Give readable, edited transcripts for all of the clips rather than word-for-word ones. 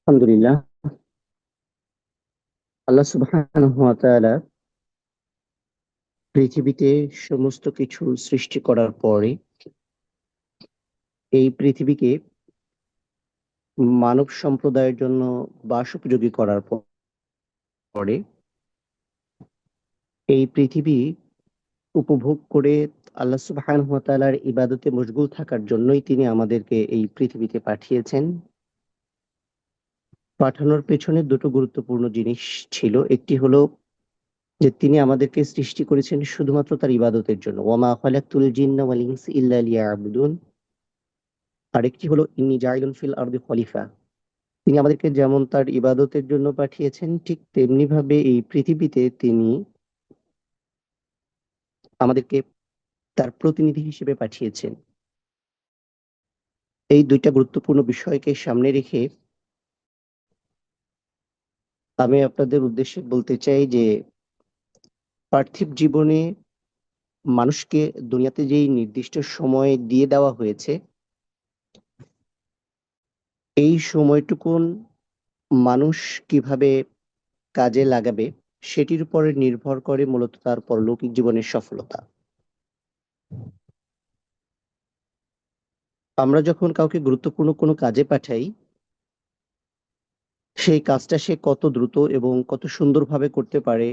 আলহামদুলিল্লাহ। আল্লাহ সুবহানাহু ওয়া তাআলা পৃথিবীতে সমস্ত কিছু সৃষ্টি করার পরে এই পৃথিবীকে মানব সম্প্রদায়ের জন্য বাস উপযোগী করার পরে এই পৃথিবী উপভোগ করে আল্লাহ সুবহানাহু ওয়া তাআলার ইবাদতে মশগুল থাকার জন্যই তিনি আমাদেরকে এই পৃথিবীতে পাঠিয়েছেন। পাঠানোর পেছনে দুটো গুরুত্বপূর্ণ জিনিস ছিল। একটি হলো যে তিনি আমাদেরকে সৃষ্টি করেছেন শুধুমাত্র তার ইবাদতের জন্য। ওয়ামা খালাকতুল জিন্না ওয়াল ইনসা ইল্লা লিয়াবুদুন। আরেকটি হলো ইন্নী জাইলুন ফিল আরদি খলিফা। তিনি আমাদেরকে যেমন তার ইবাদতের জন্য পাঠিয়েছেন, ঠিক তেমনি ভাবে এই পৃথিবীতে তিনি আমাদেরকে তার প্রতিনিধি হিসেবে পাঠিয়েছেন। এই দুইটা গুরুত্বপূর্ণ বিষয়কে সামনে রেখে আমি আপনাদের উদ্দেশ্যে বলতে চাই যে পার্থিব জীবনে মানুষকে দুনিয়াতে যেই নির্দিষ্ট সময় দিয়ে দেওয়া হয়েছে, এই সময়টুকুন মানুষ কিভাবে কাজে লাগাবে সেটির উপরে নির্ভর করে মূলত তার পরলৌকিক জীবনের সফলতা। আমরা যখন কাউকে গুরুত্বপূর্ণ কোনো কাজে পাঠাই, সেই কাজটা সে কত দ্রুত এবং কত সুন্দরভাবে করতে পারে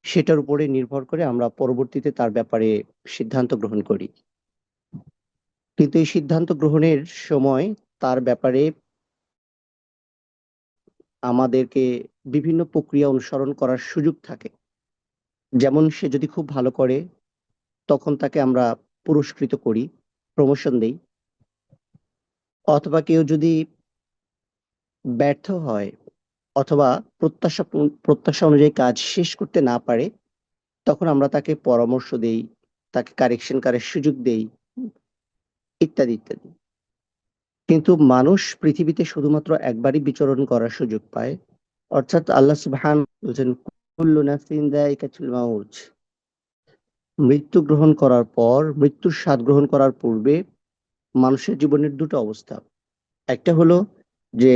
সেটার উপরে নির্ভর করে আমরা পরবর্তীতে তার ব্যাপারে সিদ্ধান্ত গ্রহণ করি। কিন্তু এই সিদ্ধান্ত গ্রহণের সময় তার ব্যাপারে আমাদেরকে বিভিন্ন প্রক্রিয়া অনুসরণ করার সুযোগ থাকে। যেমন সে যদি খুব ভালো করে, তখন তাকে আমরা পুরস্কৃত করি, প্রমোশন দেই। অথবা কেউ যদি ব্যর্থ হয় অথবা প্রত্যাশা অনুযায়ী কাজ শেষ করতে না পারে, তখন আমরা তাকে পরামর্শ দেই, তাকে কারেকশন করার সুযোগ দেই, ইত্যাদি ইত্যাদি। কিন্তু মানুষ পৃথিবীতে শুধুমাত্র একবারই বিচরণ করার সুযোগ পায়। অর্থাৎ আল্লাহ সুবহান বলছেন, কুল্লু নাফসিন যায়িকাতুল মাউত। মৃত্যু গ্রহণ করার পর, মৃত্যুর স্বাদ গ্রহণ করার পূর্বে মানুষের জীবনের দুটো অবস্থা। একটা হলো যে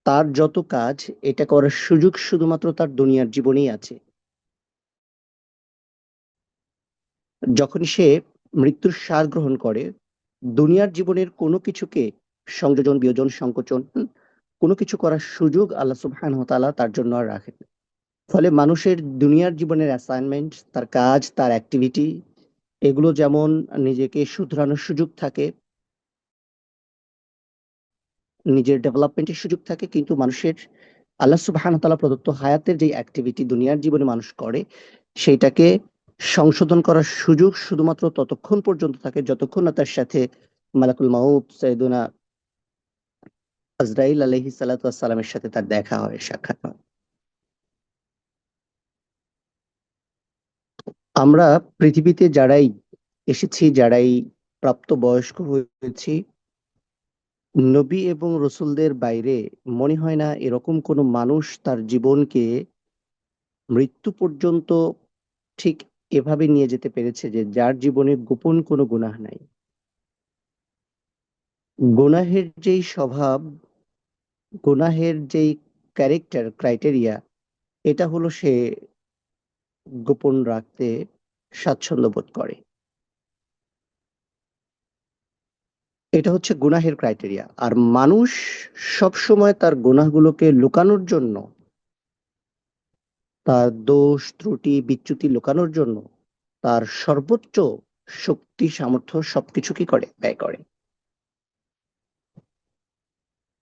তার যত কাজ, এটা করার সুযোগ শুধুমাত্র তার দুনিয়ার জীবনেই আছে। যখন সে মৃত্যুর স্বাদ গ্রহণ করে, দুনিয়ার জীবনের কোনো কিছুকে সংযোজন, বিয়োজন, সংকোচন কোনো কিছু করার সুযোগ আল্লাহ সুবহানাহু ওয়া তাআলা তার জন্য আর রাখেন না। ফলে মানুষের দুনিয়ার জীবনের অ্যাসাইনমেন্ট, তার কাজ, তার অ্যাক্টিভিটি, এগুলো যেমন নিজেকে শুধরানোর সুযোগ থাকে, নিজের ডেভেলপমেন্টের সুযোগ থাকে, কিন্তু মানুষের আল্লাহ সুবহানাহু ওয়া তাআলা প্রদত্ত হায়াতের যে অ্যাক্টিভিটি দুনিয়ার জীবনে মানুষ করে, সেইটাকে সংশোধন করার সুযোগ শুধুমাত্র ততক্ষণ পর্যন্ত থাকে যতক্ষণ না তার সাথে মালাকুল মাউত সাইয়েদুনা আজরাইল আলাইহিস সালাতু ওয়াস সালামের সাথে তার দেখা হয়, সাক্ষাৎ হয়। আমরা পৃথিবীতে যারাই এসেছি, যারাই প্রাপ্তবয়স্ক হয়েছি, নবী এবং রসুলদের বাইরে মনে হয় না এরকম কোনো মানুষ তার জীবনকে মৃত্যু পর্যন্ত ঠিক এভাবে নিয়ে যেতে পেরেছে যে যার জীবনে গোপন কোনো গুনাহ নাই। গুনাহের যেই স্বভাব, গুনাহের যেই ক্যারেক্টার ক্রাইটেরিয়া, এটা হলো সে গোপন রাখতে স্বাচ্ছন্দ্য বোধ করে। এটা হচ্ছে গুনাহের ক্রাইটেরিয়া। আর মানুষ সব সময় তার গুনাহগুলোকে লুকানোর জন্য, তার দোষ ত্রুটি বিচ্যুতি লুকানোর জন্য তার সর্বোচ্চ শক্তি সামর্থ্য সবকিছু কি করে, ব্যয় করে।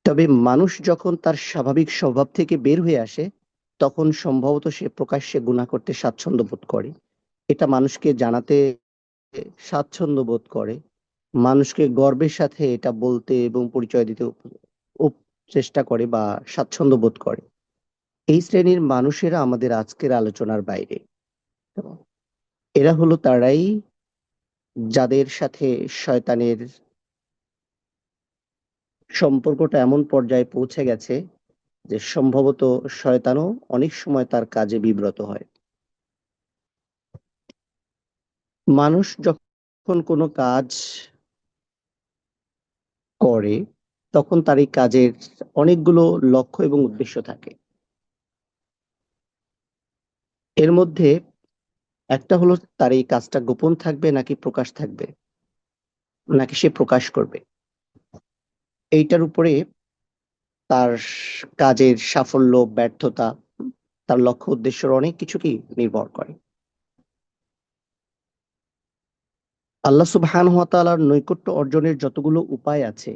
তবে মানুষ যখন তার স্বাভাবিক স্বভাব থেকে বের হয়ে আসে, তখন সম্ভবত সে প্রকাশ্যে গুনাহ করতে স্বাচ্ছন্দ্য বোধ করে। এটা মানুষকে জানাতে স্বাচ্ছন্দ্য বোধ করে, মানুষকে গর্বের সাথে এটা বলতে এবং পরিচয় দিতে চেষ্টা করে বা স্বাচ্ছন্দ্য বোধ করে। এই শ্রেণীর মানুষেরা আমাদের আজকের আলোচনার বাইরে। এরা হলো তারাই যাদের সাথে শয়তানের সম্পর্কটা এমন পর্যায়ে পৌঁছে গেছে যে সম্ভবত শয়তানও অনেক সময় তার কাজে বিব্রত হয়। মানুষ যখন কোনো কাজ করে, তখন তার এই কাজের অনেকগুলো লক্ষ্য এবং উদ্দেশ্য থাকে। এর মধ্যে একটা হলো তার এই কাজটা গোপন থাকবে নাকি প্রকাশ থাকবে, নাকি সে প্রকাশ করবে। এইটার উপরে তার কাজের সাফল্য ব্যর্থতা, তার লক্ষ্য উদ্দেশ্যের অনেক কিছু কি নির্ভর করে। আল্লাহ সুবহানাহু ওয়া তাআলার নৈকট্য অর্জনের যতগুলো উপায় আছে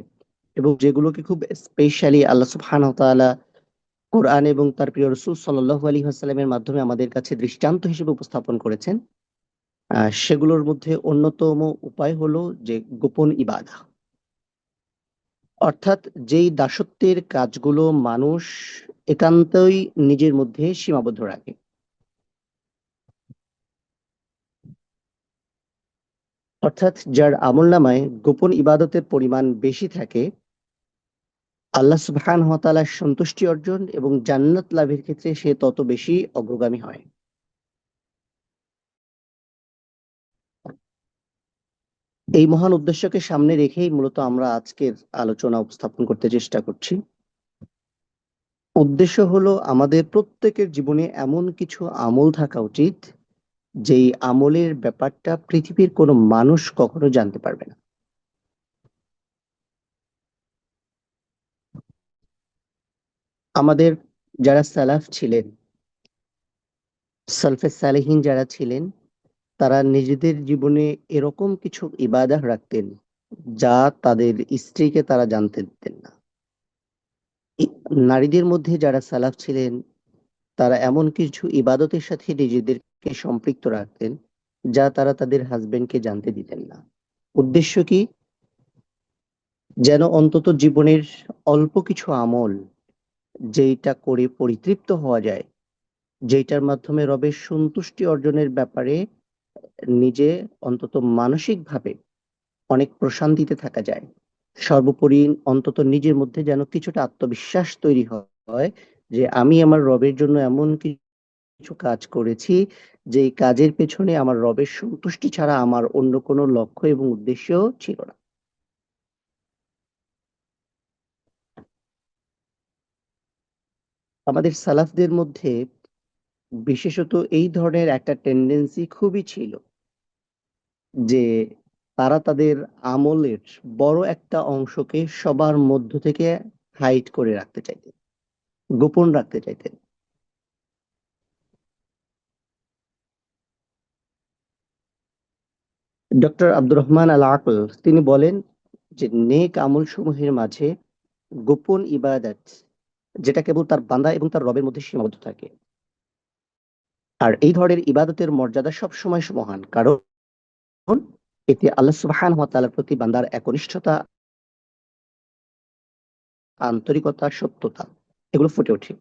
এবং যেগুলোকে খুব স্পেশালি আল্লাহ সুবহানাহু ওয়া তাআলা কোরআন এবং তার প্রিয় রাসূল সাল্লাল্লাহু আলাইহি ওয়াসাল্লামের মাধ্যমে আমাদের কাছে দৃষ্টান্ত হিসেবে উপস্থাপন করেছেন, সেগুলোর মধ্যে অন্যতম উপায় হলো যে গোপন ইবাদা। অর্থাৎ যেই দাসত্বের কাজগুলো মানুষ একান্তই নিজের মধ্যে সীমাবদ্ধ রাখে। অর্থাৎ যার আমলনামায় গোপন ইবাদতের পরিমাণ বেশি থাকে, আল্লাহ সুবহানাহু ওয়া তাআলার সন্তুষ্টি অর্জন এবং জান্নাত লাভের ক্ষেত্রে সে তত বেশি অগ্রগামী হয়। এই মহান উদ্দেশ্যকে সামনে রেখেই মূলত আমরা আজকের আলোচনা উপস্থাপন করতে চেষ্টা করছি। উদ্দেশ্য হলো আমাদের প্রত্যেকের জীবনে এমন কিছু আমল থাকা উচিত যেই আমলের ব্যাপারটা পৃথিবীর কোনো মানুষ কখনো জানতে পারবে না। আমাদের যারা সালাফ ছিলেন, সালফে সালেহিন যারা ছিলেন, তারা নিজেদের জীবনে এরকম কিছু ইবাদাহ রাখতেন যা তাদের স্ত্রীকে তারা জানতে দিতেন না। নারীদের মধ্যে যারা সালাফ ছিলেন, তারা এমন কিছু ইবাদতের সাথে নিজেদেরকে সম্পৃক্ত রাখতেন যা তারা তাদের হাজবেন্ডকে জানতে দিতেন না। উদ্দেশ্য কি? যেন অন্তত জীবনের অল্প কিছু আমল যেইটা করে পরিতৃপ্ত হওয়া যায়, যেইটার মাধ্যমে রবের সন্তুষ্টি অর্জনের ব্যাপারে নিজে অন্তত মানসিকভাবে অনেক প্রশান্তিতে থাকা যায়। সর্বোপরি অন্তত নিজের মধ্যে যেন কিছুটা আত্মবিশ্বাস তৈরি হয় যে আমি আমার রবের জন্য এমন কিছু কাজ করেছি যে এই কাজের পেছনে আমার রবের সন্তুষ্টি ছাড়া আমার অন্য কোনো লক্ষ্য এবং উদ্দেশ্য ছিল না। আমাদের সালাফদের মধ্যে বিশেষত এই ধরনের একটা টেন্ডেন্সি খুবই ছিল যে তারা তাদের আমলের বড় একটা অংশকে সবার মধ্য থেকে হাইড করে রাখতে চাইতেন, গোপন রাখতে চাইতেন। ডক্টর আব্দুর রহমান আল আকল তিনি বলেন যে নেক আমল সমূহের মাঝে গোপন ইবাদত যেটা কেবল তার বান্দা এবং তার রবের মধ্যে সীমাবদ্ধ থাকে, আর এই ধরনের ইবাদতের মর্যাদা সব সময় মহান, কারণ এতে আল্লাহ সুবহানাহু ওয়া তাআলার প্রতি বান্দার একনিষ্ঠতা, আন্তরিকতা, সত্যতা এগুলো ফুটে ওঠে।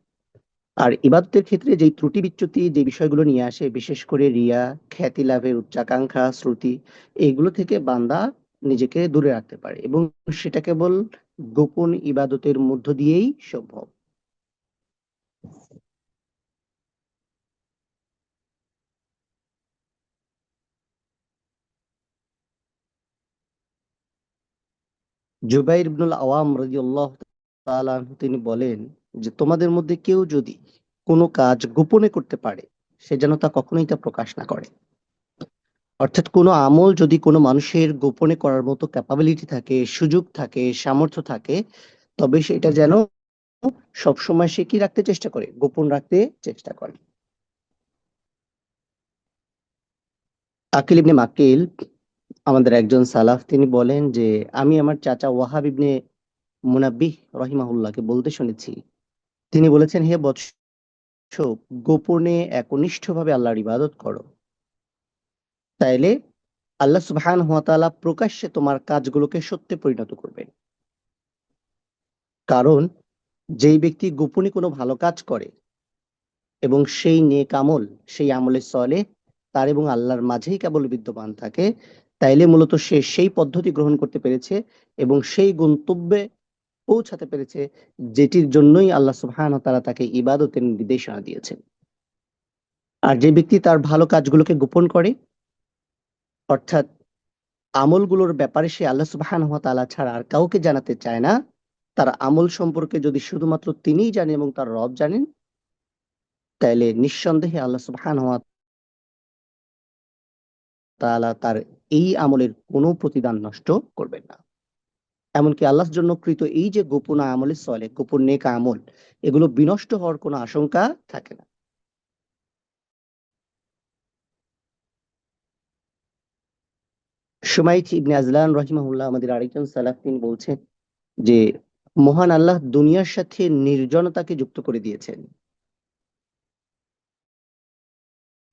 আর ইবাদতের ক্ষেত্রে যেই ত্রুটি বিচ্যুতি যে বিষয়গুলো নিয়ে আসে, বিশেষ করে রিয়া, খ্যাতি লাভের উচ্চাকাঙ্ক্ষা, শ্রুতি, এগুলো থেকে বান্দা নিজেকে দূরে রাখতে পারে এবং সেটা কেবল গোপন ইবাদতের মধ্য দিয়েই সম্ভব। জুবাইর ইবনুল আওয়াম রাদিয়াল্লাহু তাআলা আনহু তিনি বলেন যে তোমাদের মধ্যে কেউ যদি কোনো কাজ গোপনে করতে পারে সে যেন তা কখনোই তা প্রকাশ না করে। অর্থাৎ কোনো আমল যদি কোনো মানুষের গোপনে করার মতো ক্যাপাবিলিটি থাকে, সুযোগ থাকে, সামর্থ্য থাকে, তবে সেটা যেন সবসময় সে কি রাখতে চেষ্টা করে, গোপন রাখতে চেষ্টা করে। আকিল ইবনে মাকিল আমাদের একজন সালাফ, তিনি বলেন যে আমি আমার চাচা ওয়াহাব ইবনে মুনাব্বিহ রহিমাহুল্লাহকে বলতে শুনেছি, তিনি বলেছেন হে বৎস, গোপনে একনিষ্ঠভাবে আল্লাহর ইবাদত করো, তাইলে আল্লাহ সুবহানাহু ওয়া তাআলা প্রকাশ্যে তোমার কাজগুলোকে সত্যে পরিণত করবেন। কারণ যেই ব্যক্তি গোপনে কোনো ভালো কাজ করে এবং সেই নেক আমল, সেই আমলে সলে তার এবং আল্লাহর মাঝেই কেবল বিদ্যমান থাকে, তাইলে মূলত সে সেই পদ্ধতি গ্রহণ করতে পেরেছে এবং সেই গন্তব্যে পৌঁছাতে পেরেছে যেটির জন্যই আল্লাহ সুবহানাহু ওয়া তাআলা তাকে ইবাদতের নির্দেশনা দিয়েছেন। আর যে ব্যক্তি তার ভালো কাজগুলোকে গোপন করে, অর্থাৎ আমলগুলোর ব্যাপারে সে আল্লাহ সুবহানাহু ওয়া তাআলা ছাড়া আর কাউকে জানাতে চায় না, তার আমল সম্পর্কে যদি শুধুমাত্র তিনিই জানেন এবং তার রব জানেন, তাহলে নিঃসন্দেহে আল্লাহ সুবহানাহু ওয়া তাআলা তার এই আমলের কোনো প্রতিদান নষ্ট করবেন না। এমনকি আল্লাহর জন্য কৃত এই যে গোপন আমলে সলে, গোপন নেক আমল, এগুলো বিনষ্ট হওয়ার কোনো আশঙ্কা থাকে না। সুমাইত ইবনে আজলান রাহিমাহুল্লাহ, আমাদের আরেকজন সালাফ, তিনি বলছেন যে মহান আল্লাহ দুনিয়ার সাথে নির্জনতাকে যুক্ত করে দিয়েছেন,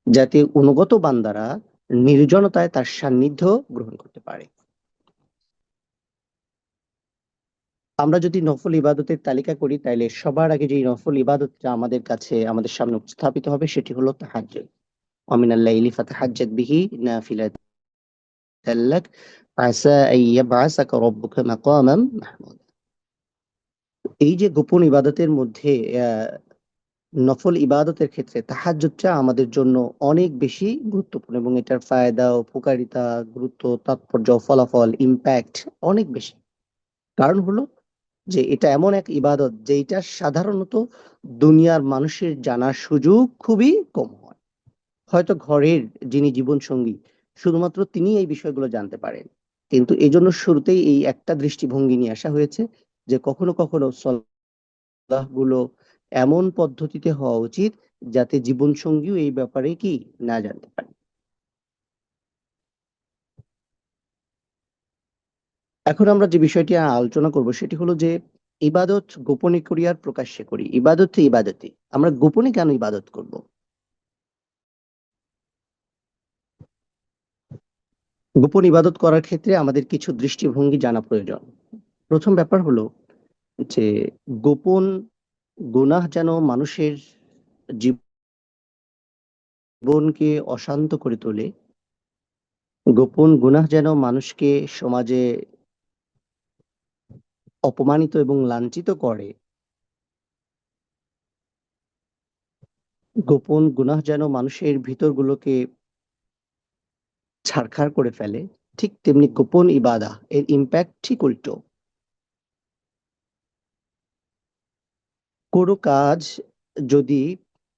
যাতে অনুগত বান্দারা নির্জনতায় তার সান্নিধ্য গ্রহণ করতে পারে। আমরা যদি নফল ইবাদতের তালিকা করি, তাহলে সবার আগে যে নফল ইবাদতটা আমাদের কাছে, আমাদের সামনে উপস্থাপিত হবে, সেটি হলো তাহাজ্জুদ। ওয়ামিনাল লাইলি ফাতাহাজ্জাদ বিহি নাফিলাতাল লাক আসা আন ইয়াবআসাকা রাব্বুকা মাকামান মাহমুদা। এই যে গোপন ইবাদতের মধ্যে নফল ইবাদতের ক্ষেত্রে তাহাজ্জুদটা আমাদের জন্য অনেক বেশি গুরুত্বপূর্ণ, এবং এটার ফায়দা, উপকারিতা, গুরুত্ব, তাৎপর্য, ফলাফল, ইম্প্যাক্ট অনেক বেশি। কারণ হলো যে এটা এমন এক ইবাদত যেটা সাধারণত দুনিয়ার মানুষের জানার সুযোগ খুবই কম হয়। হয়তো ঘরের যিনি জীবন সঙ্গী, শুধুমাত্র তিনি এই বিষয়গুলো জানতে পারেন। কিন্তু এই জন্য শুরুতেই এই একটা দৃষ্টিভঙ্গি নিয়ে আসা হয়েছে যে কখনো কখনো সলাহগুলো এমন পদ্ধতিতে হওয়া উচিত যাতে জীবন সঙ্গীও এই ব্যাপারে কি না জানতে পারে। এখন আমরা যে বিষয়টি আলোচনা করব সেটি হলো যে ইবাদত গোপনে করি আর প্রকাশ্যে করি। ইবাদত তো ইবাদতই, আমরা গোপনে কেন ইবাদত করব? গোপন ইবাদত করার ক্ষেত্রে আমাদের কিছু দৃষ্টিভঙ্গি জানা প্রয়োজন। প্রথম ব্যাপার হলো যে গোপন গুনাহ যেন মানুষের জীবনকে অশান্ত করে তোলে, গোপন গুনাহ যেন মানুষকে সমাজে অপমানিত এবং লাঞ্ছিত করে, গোপন গুনাহ যেন মানুষের ভিতরগুলোকে ছারখার করে ফেলে, ঠিক তেমনি গোপন ইবাদা এর ইম্প্যাক্ট ঠিক উল্টো। কোনো কাজ যদি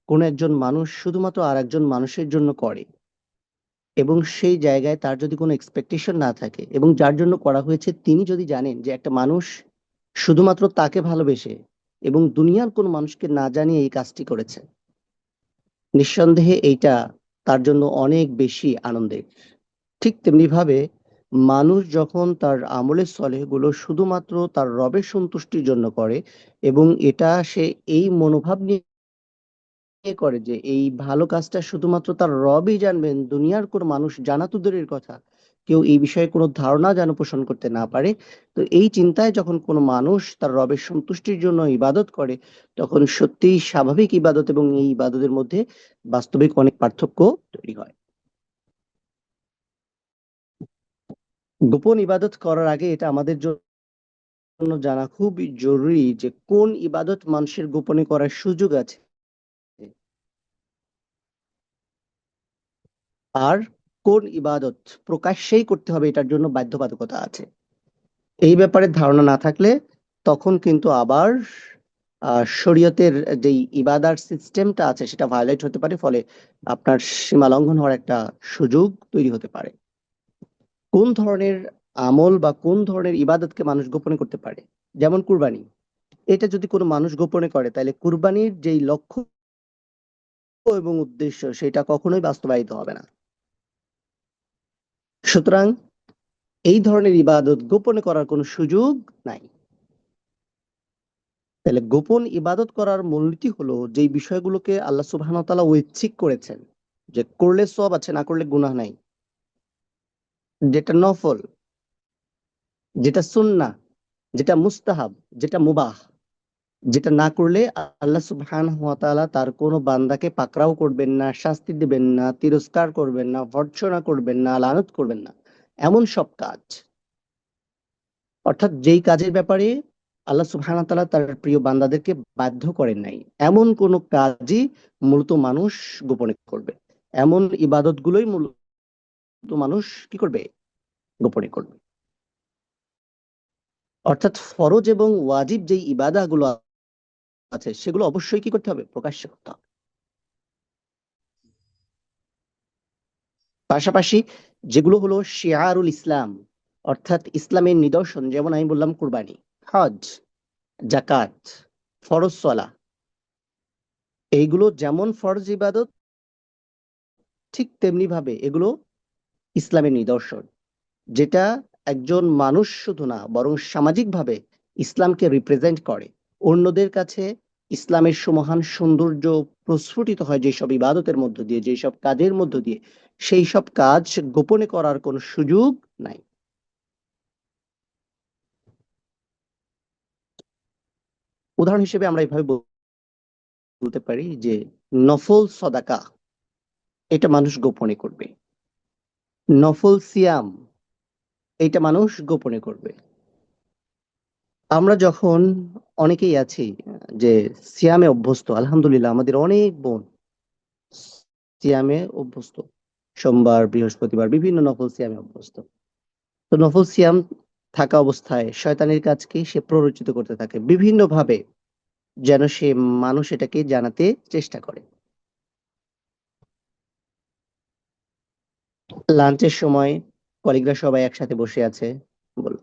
কোনো একজন মানুষ শুধুমাত্র আর একজন মানুষের জন্য করে, এবং সেই জায়গায় তার যদি কোনো এক্সপেকটেশন না থাকে, এবং যার জন্য করা হয়েছে তিনি যদি জানেন যে একটা মানুষ শুধুমাত্র তাকে ভালোবেসে এবং দুনিয়ার কোনো মানুষকে না জানিয়ে এই কাজটি করেছে, নিঃসন্দেহে এইটা তার জন্য অনেক বেশি আনন্দের। ঠিক তেমনি ভাবে মানুষ যখন তার আমলে সলেহগুলো শুধুমাত্র তার রবের সন্তুষ্টির জন্য করে, এবং এটা সে এই মনোভাব নিয়ে করে যে এই ভালো কাজটা শুধুমাত্র তার রবই জানবেন, দুনিয়ার কোনো মানুষ জানা তো দূরের কথা, কেউ এই বিষয়ে কোনো ধারণা যেন পোষণ করতে না পারে। তো এই চিন্তায় যখন কোনো মানুষ তার রবের সন্তুষ্টির জন্য ইবাদত করে, তখন সত্যিই স্বাভাবিক ইবাদত এবং এই ইবাদতের মধ্যে বাস্তবিক অনেক পার্থক্য তৈরি হয়। গোপন ইবাদত করার আগে এটা আমাদের জন্য জানা খুবই জরুরি যে কোন ইবাদত মানুষের গোপনে করার সুযোগ আছে, আর কোন ইবাদত প্রকাশ্যেই করতে হবে এটার জন্য বাধ্যবাধকতা আছে। এই ব্যাপারে ধারণা না থাকলে তখন কিন্তু আবার শরীয়তের যেই ইবাদার সিস্টেমটা আছে সেটা ভায়োলেট হতে পারে, ফলে আপনার সীমা লঙ্ঘন হওয়ার একটা সুযোগ তৈরি হতে পারে। কোন ধরনের আমল বা কোন ধরনের ইবাদতকে মানুষ গোপনে করতে পারে? যেমন কুরবানি, এটা যদি কোনো মানুষ গোপনে করে, তাহলে কুরবানির যেই লক্ষ্য এবং উদ্দেশ্য সেটা কখনোই বাস্তবায়িত হবে না। সুতরাং এই ধরনের ইবাদত গোপনে করার কোনো সুযোগ নাই। তাহলে গোপন ইবাদত করার মূলনীতি হলো যেই বিষয়গুলোকে আল্লাহ সুবহানাহু ওয়া তাআলা ঐচ্ছিক করেছেন, যে করলে সওয়াব আছে, না করলে গুনাহ নাই, যেটা নফল, যেটা সুন্নাহ, যেটা মুস্তাহাব, যেটা মুবাহ, যেটা না করলে আল্লাহ সুবহানাহু ওয়া তাআলা তার কোনো বান্দাকে পাকড়াও করবেন না, শাস্তি দিবেন না, তিরস্কার করবেন না, ভর্ৎসনা করবেন না, লানত করবেন না, এমন সব কাজ, অর্থাৎ যেই কাজের ব্যাপারে আল্লাহ সুবহানাহু ওয়া তাআলা তার প্রিয় বান্দাদেরকে বাধ্য করেন নাই, এমন কোন কাজই মূলত মানুষ গোপনে করবে। এমন ইবাদত গুলোই মূলত মানুষ কি করবে? গোপনে করবে। অর্থাৎ ফরজ এবং ওয়াজিব যেই ইবাদাগুলো আছে সেগুলো অবশ্যই কি করতে হবে, প্রকাশ্যে করতে হবে। পাশাপাশি যেগুলো হলো শিআরুল ইসলাম, অর্থাৎ ইসলামের নিদর্শন, যেমন আমি বললাম কুরবানি, হজ, জাকাত, ফরজ সলা, এইগুলো যেমন ফরজ ইবাদত, ঠিক তেমনি ভাবে এগুলো ইসলামের নিদর্শন, যেটা একজন মানুষ শুধু না বরং সামাজিকভাবে ইসলামকে রিপ্রেজেন্ট করে। অন্যদের কাছে ইসলামের সুমহান সৌন্দর্য প্রস্ফুটিত হয় যেসব ইবাদতের মধ্য দিয়ে, যেসব কাজের মধ্য দিয়ে, সেই সব কাজ গোপনে করার কোনো সুযোগ নাই। উদাহরণ হিসেবে আমরা এভাবে বলতে পারি যে নফল সদাকা, এটা মানুষ গোপনে করবে। নফল সিয়াম, এটা মানুষ গোপনে করবে। আমরা যখন অনেকেই আছি যে সিয়ামে অভ্যস্ত, আলহামদুলিল্লাহ আমাদের অনেক বোন সিয়ামে অভ্যস্ত, সোমবার বৃহস্পতিবার বিভিন্ন নফল সিয়ামে অভ্যস্ত। তো নফল সিয়াম থাকা অবস্থায় শয়তানের কাজকে সে প্ররোচিত করতে থাকে বিভিন্ন ভাবে, যেন সে মানুষ এটাকে জানাতে চেষ্টা করে। লাঞ্চের সময় কলিগরা সবাই একসাথে বসে আছে, বল,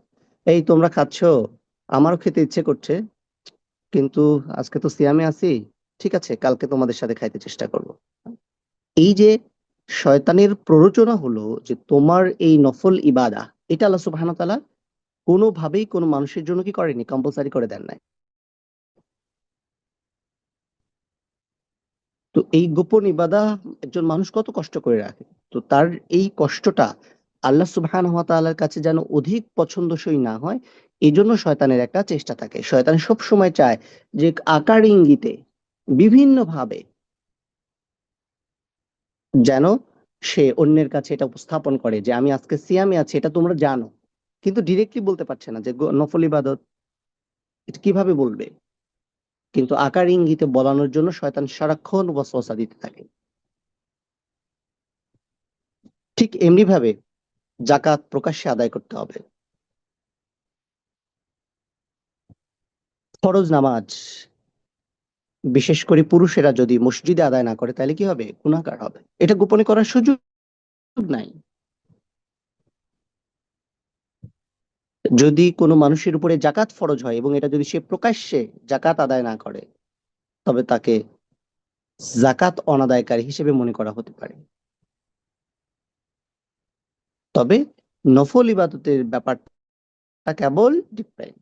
এই তোমরা খাচ্ছো, আমারও খেতে ইচ্ছে করছে, কিন্তু আজকে তো সিয়ামে আছি, ঠিক আছে কালকে তোমাদের সাথে খাইতে চেষ্টা করব। এই যে শয়তানের প্ররোচনা হলো যে তোমার এই নফল ইবাদা, এটা আল্লাহ সুবহানাহু ওয়া তাআলা কোনোভাবেই কোনো মানুষের জন্য কি করেনি, কম্পালসারি করে দেন নাই। তো এই গোপন ইবাদা একজন মানুষ কত কষ্ট করে রাখে, তো তার এই কষ্টটা আল্লাহ সুবহানাহু ওয়া তাআলার কাছে যেন অধিক পছন্দসই না হয়, এই জন্য শয়তানের একটা চেষ্টা থাকে। শয়তান সব সময় চায় যে আকার ইঙ্গিতে বিভিন্ন ভাবে যেন সে অন্যের কাছে এটা উপস্থাপন করে যে আমি আজকে সিয়ামে আছি, এটা তোমরা জানো, কিন্তু ডিরেক্টলি বলতে পারছে না যে নফল ইবাদত, এটা কিভাবে বলবে, কিন্তু আকার ইঙ্গিতে বলানোর জন্য শয়তান সারাক্ষণ ওয়াসওয়াসা দিতে থাকে। ঠিক এমনি ভাবে জাকাত প্রকাশ্যে আদায় করতে হবে। ফরজ নামাজ বিশেষ করে পুরুষেরা যদি মসজিদে আদায় না করে তাহলে কি হবে, গুনাহগার হবে, এটা গোপনে করার সুযোগ নাই। যদি কোনো মানুষের উপরে জাকাত ফরজ হয় এবং এটা যদি সে প্রকাশ্যে জাকাত আদায় না করে, তবে তাকে জাকাত অনাদায়কারী হিসেবে মনে করা হতে পারে। তবে নফল ইবাদতের ব্যাপারটা কেবল ডিফারেন্ট।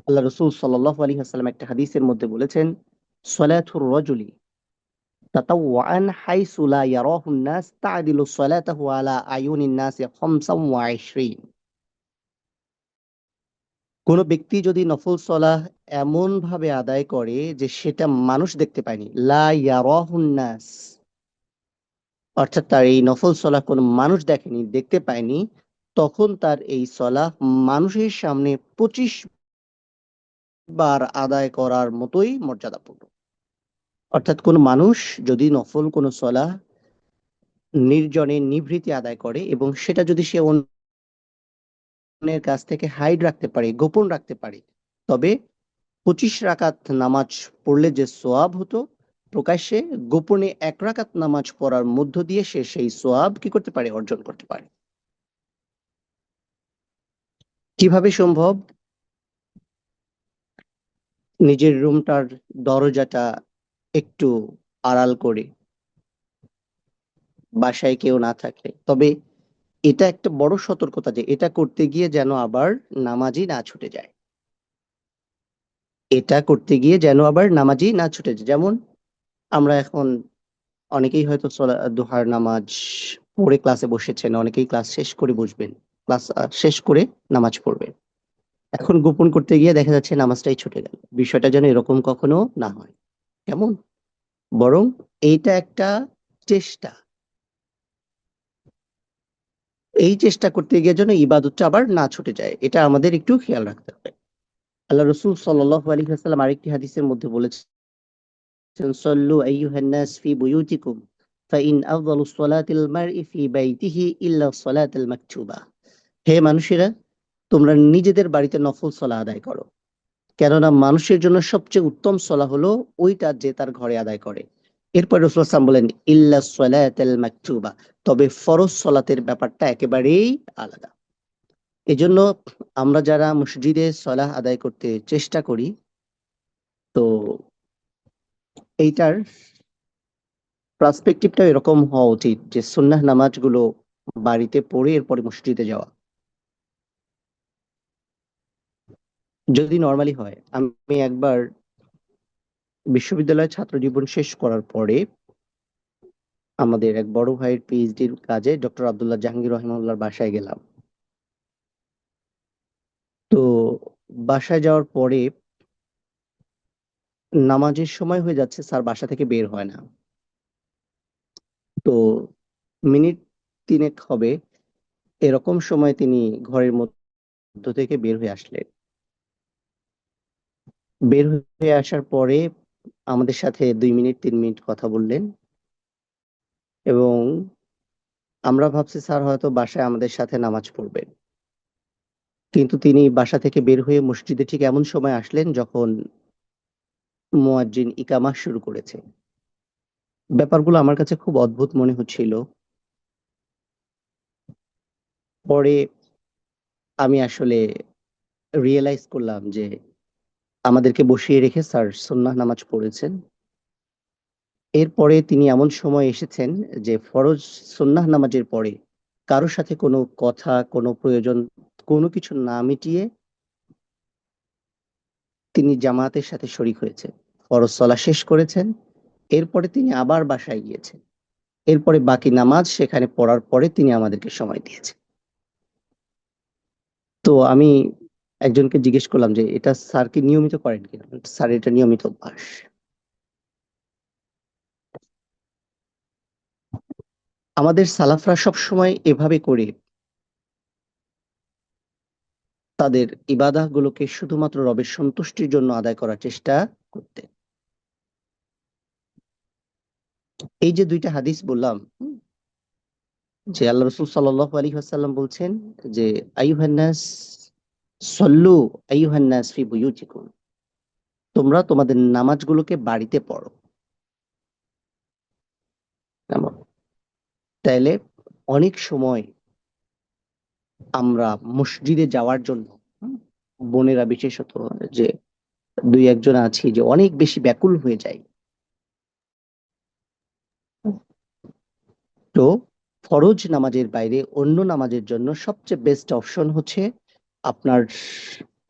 আল্লাহ রসুল সাল্লাল্লাহু আলাইহি ওয়াসাল্লাম একটা হাদিসের মধ্যে বলেছেন, সলাতুর রাজুলি তাতাওয়ান হাইসু লা ইয়ারাহু নাস তা'দিলু সলাতাহু আলা আয়ুনিন নাসি 25। কোন ব্যক্তি যদি নফল সলাহ এমন ভাবে আদায় করে যে সেটা মানুষ দেখতে পায়নি, লা ইয়ারাহুন নাস, অর্থাৎ তার এই নফল সলাহ কোন মানুষ দেখেনি, দেখতে পায়নি, তখন তার এই সলাহ মানুষের সামনে 25 বার আদায় করার মতোই মর্যাদাপূর্ণ। অর্থাৎ কোন মানুষ যদি নফল কোন সলাহ নির্জনে নিভৃতে আদায় করে এবং সেটা যদি সে অন্যের কাছ থেকে হাইড রাখতে পারে, গোপন রাখতে পারে, তবে 25 রাকাত নামাজ পড়লে যে সোয়াব হতো, প্রকাশ্যে গোপনে 1 রাকাত নামাজ পড়ার মধ্য দিয়ে সে সেই সোয়াব কি করতে পারে, অর্জন করতে পারে। কিভাবে সম্ভব? নিজের রুমটার দরজাটা একটু আড়াল করে, বাসায় কেউ না থাকলে। তবে এটা একটা বড় সতর্কতা যে এটা করতে গিয়ে যেন আবার নামাজি না ছুটে যায়, এটা করতে গিয়ে যেন আবার নামাজি না ছুটে যায়। যেমন আমরা এখন অনেকেই হয়তো দুহার নামাজ পড়ে ক্লাসে বসেছেন, অনেকেই ক্লাস শেষ করে বসবেন, ক্লাস শেষ করে নামাজ পড়বেন, এখন গোপন করতে গিয়ে দেখা যাচ্ছে নামাজটাই ছুটে গেল। বিষয়টা যেন এরকম কখনো না হয়, কেমন, বরং এইটা একটা চেষ্টা, এই চেষ্টা করতে গিয়ে যেন ইবাদতটা আবার না ছুটে যায়, এটা আমাদের একটু খেয়াল রাখতে হবে। আল্লাহ রসুল সাল্লাল্লাহু আলাইহি ওয়াসাল্লাম আরেকটি হাদিসের মধ্যে বলেছেন, সল্লু আইয়ুহান নাস ফি বুয়ুতিকুম ফাইন আফদালুস সালাতিল মারই ফি বাইতিহি ইল্লা সালাতাল মাকতুবা। হে মানুষেরা, তোমরা নিজেদের বাড়িতে নফল সালাহ আদায় করো, কেননা মানুষের জন্য সবচেয়ে উত্তম সালাহ হলো ওইটা যে তার ঘরে আদায় করে। এরপর রাসূল সাল্লাল্লাহু আলাইহি ওয়াসাল্লাম বলেন, ইল্লা সালাতাল মাকতুবা, তবে ফরজ সালাতের ব্যাপারটা একেবারেই আলাদা। এজন্য আমরা যারা মসজিদে সালাহ আদায় করতে চেষ্টা করি, তো এইটার পার্সপেক্টিভটা এরকম হওয়া উচিত যে সুন্নাহ নামাজগুলো বাড়িতে পড়ে এরপরে মসজিদে যাওয়া। যদি নরমালি হয়, আমি একবার বিশ্ববিদ্যালয়ের ছাত্র জীবন শেষ করার পরে আমাদের এক বড় ভাইয়ের পিএইচডির কাজে ডক্টর আব্দুল্লাহ জাহাঙ্গীর রহিমাহুল্লাহর বাসায় গেলাম। তো বাসায় যাওয়ার পরে নামাজের সময় হয়ে যাচ্ছে, স্যার বাসা থেকে বের হয় না। তো মিনিট তিনেক হবে, এরকম সময় তিনি ঘরের মধ্য থেকে বের হয়ে আসলেন। বের হয়ে আসার পরে আমাদের সাথে 2 মিনিট 3 মিনিট কথা বললেন, এবং আমরা ভাবছি স্যার হয়তো বাসায় আমাদের সাথে নামাজ পড়বেন। কিন্তু তিনি বাসা থেকে বের হয়ে মসজিদে ঠিক এমন সময় আসলেন যখন মুয়াজ্জিন ইকামা শুরু করেছে। ব্যাপারগুলো আমার কাছে খুব অদ্ভুত মনে হচ্ছিল। পরে আমি আসলে রিয়েলাইজ করলাম যে আমাদেরকে বসিয়ে রেখে স্যার সুন্নাহ নামাজ পড়েছেন। এরপরে তিনি এমন সময় এসেছেন যে ফরজ সুন্নাহ নামাজের পরে কারোর সাথে কোনো কথা, কোনো প্রয়োজন, কোনো কিছু না মিটিয়ে তিনি জামাতের সাথে শরীক হয়েছেন, ফরজ সালাহ শেষ করেছেন। এরপরে তিনি আবার বাসায় গিয়েছেন। এরপরে বাকি নামাজ সেখানে পড়ার পরে তিনি আমাদেরকে সময় দিয়েছেন। তো আমি একজনকে জিজ্ঞেস করলাম যে এটা স্যার কি নিয়মিত করেন কিনা। স্যার এটা নিয়মিত অভ্যাস। আমাদের সালাফরা সব সময় এভাবে করে তাদের ইবাদাহ গুলোকে শুধুমাত্র রবের সন্তুষ্টির জন্য আদায় করার চেষ্টা করতেন। এই যে 2টা হাদিস বললাম, যে আল্লাহ রসুল সাল্লাল্লাহু আলাইহি ওয়াসাল্লাম বলছেন যে আইয়ুহান নাস সল্লু আইয়ুহান নাস ফি বুয়ুতিকুম, তোমরা তোমাদের নামাজগুলোকে বাড়িতে পড়ো। কেমন? তাইলে অনেক সময় আমরা মসজিদে যাওয়ার জন্য, হুম, বোনেরা বিশেষত, যে 2-1 জন আছি যে অনেক বেশি ব্যাকুল হয়ে যায়। তো ফরজ নামাজের বাইরে অন্য নামাজের জন্য সবচেয়ে বেস্ট অপশন হচ্ছে আপনার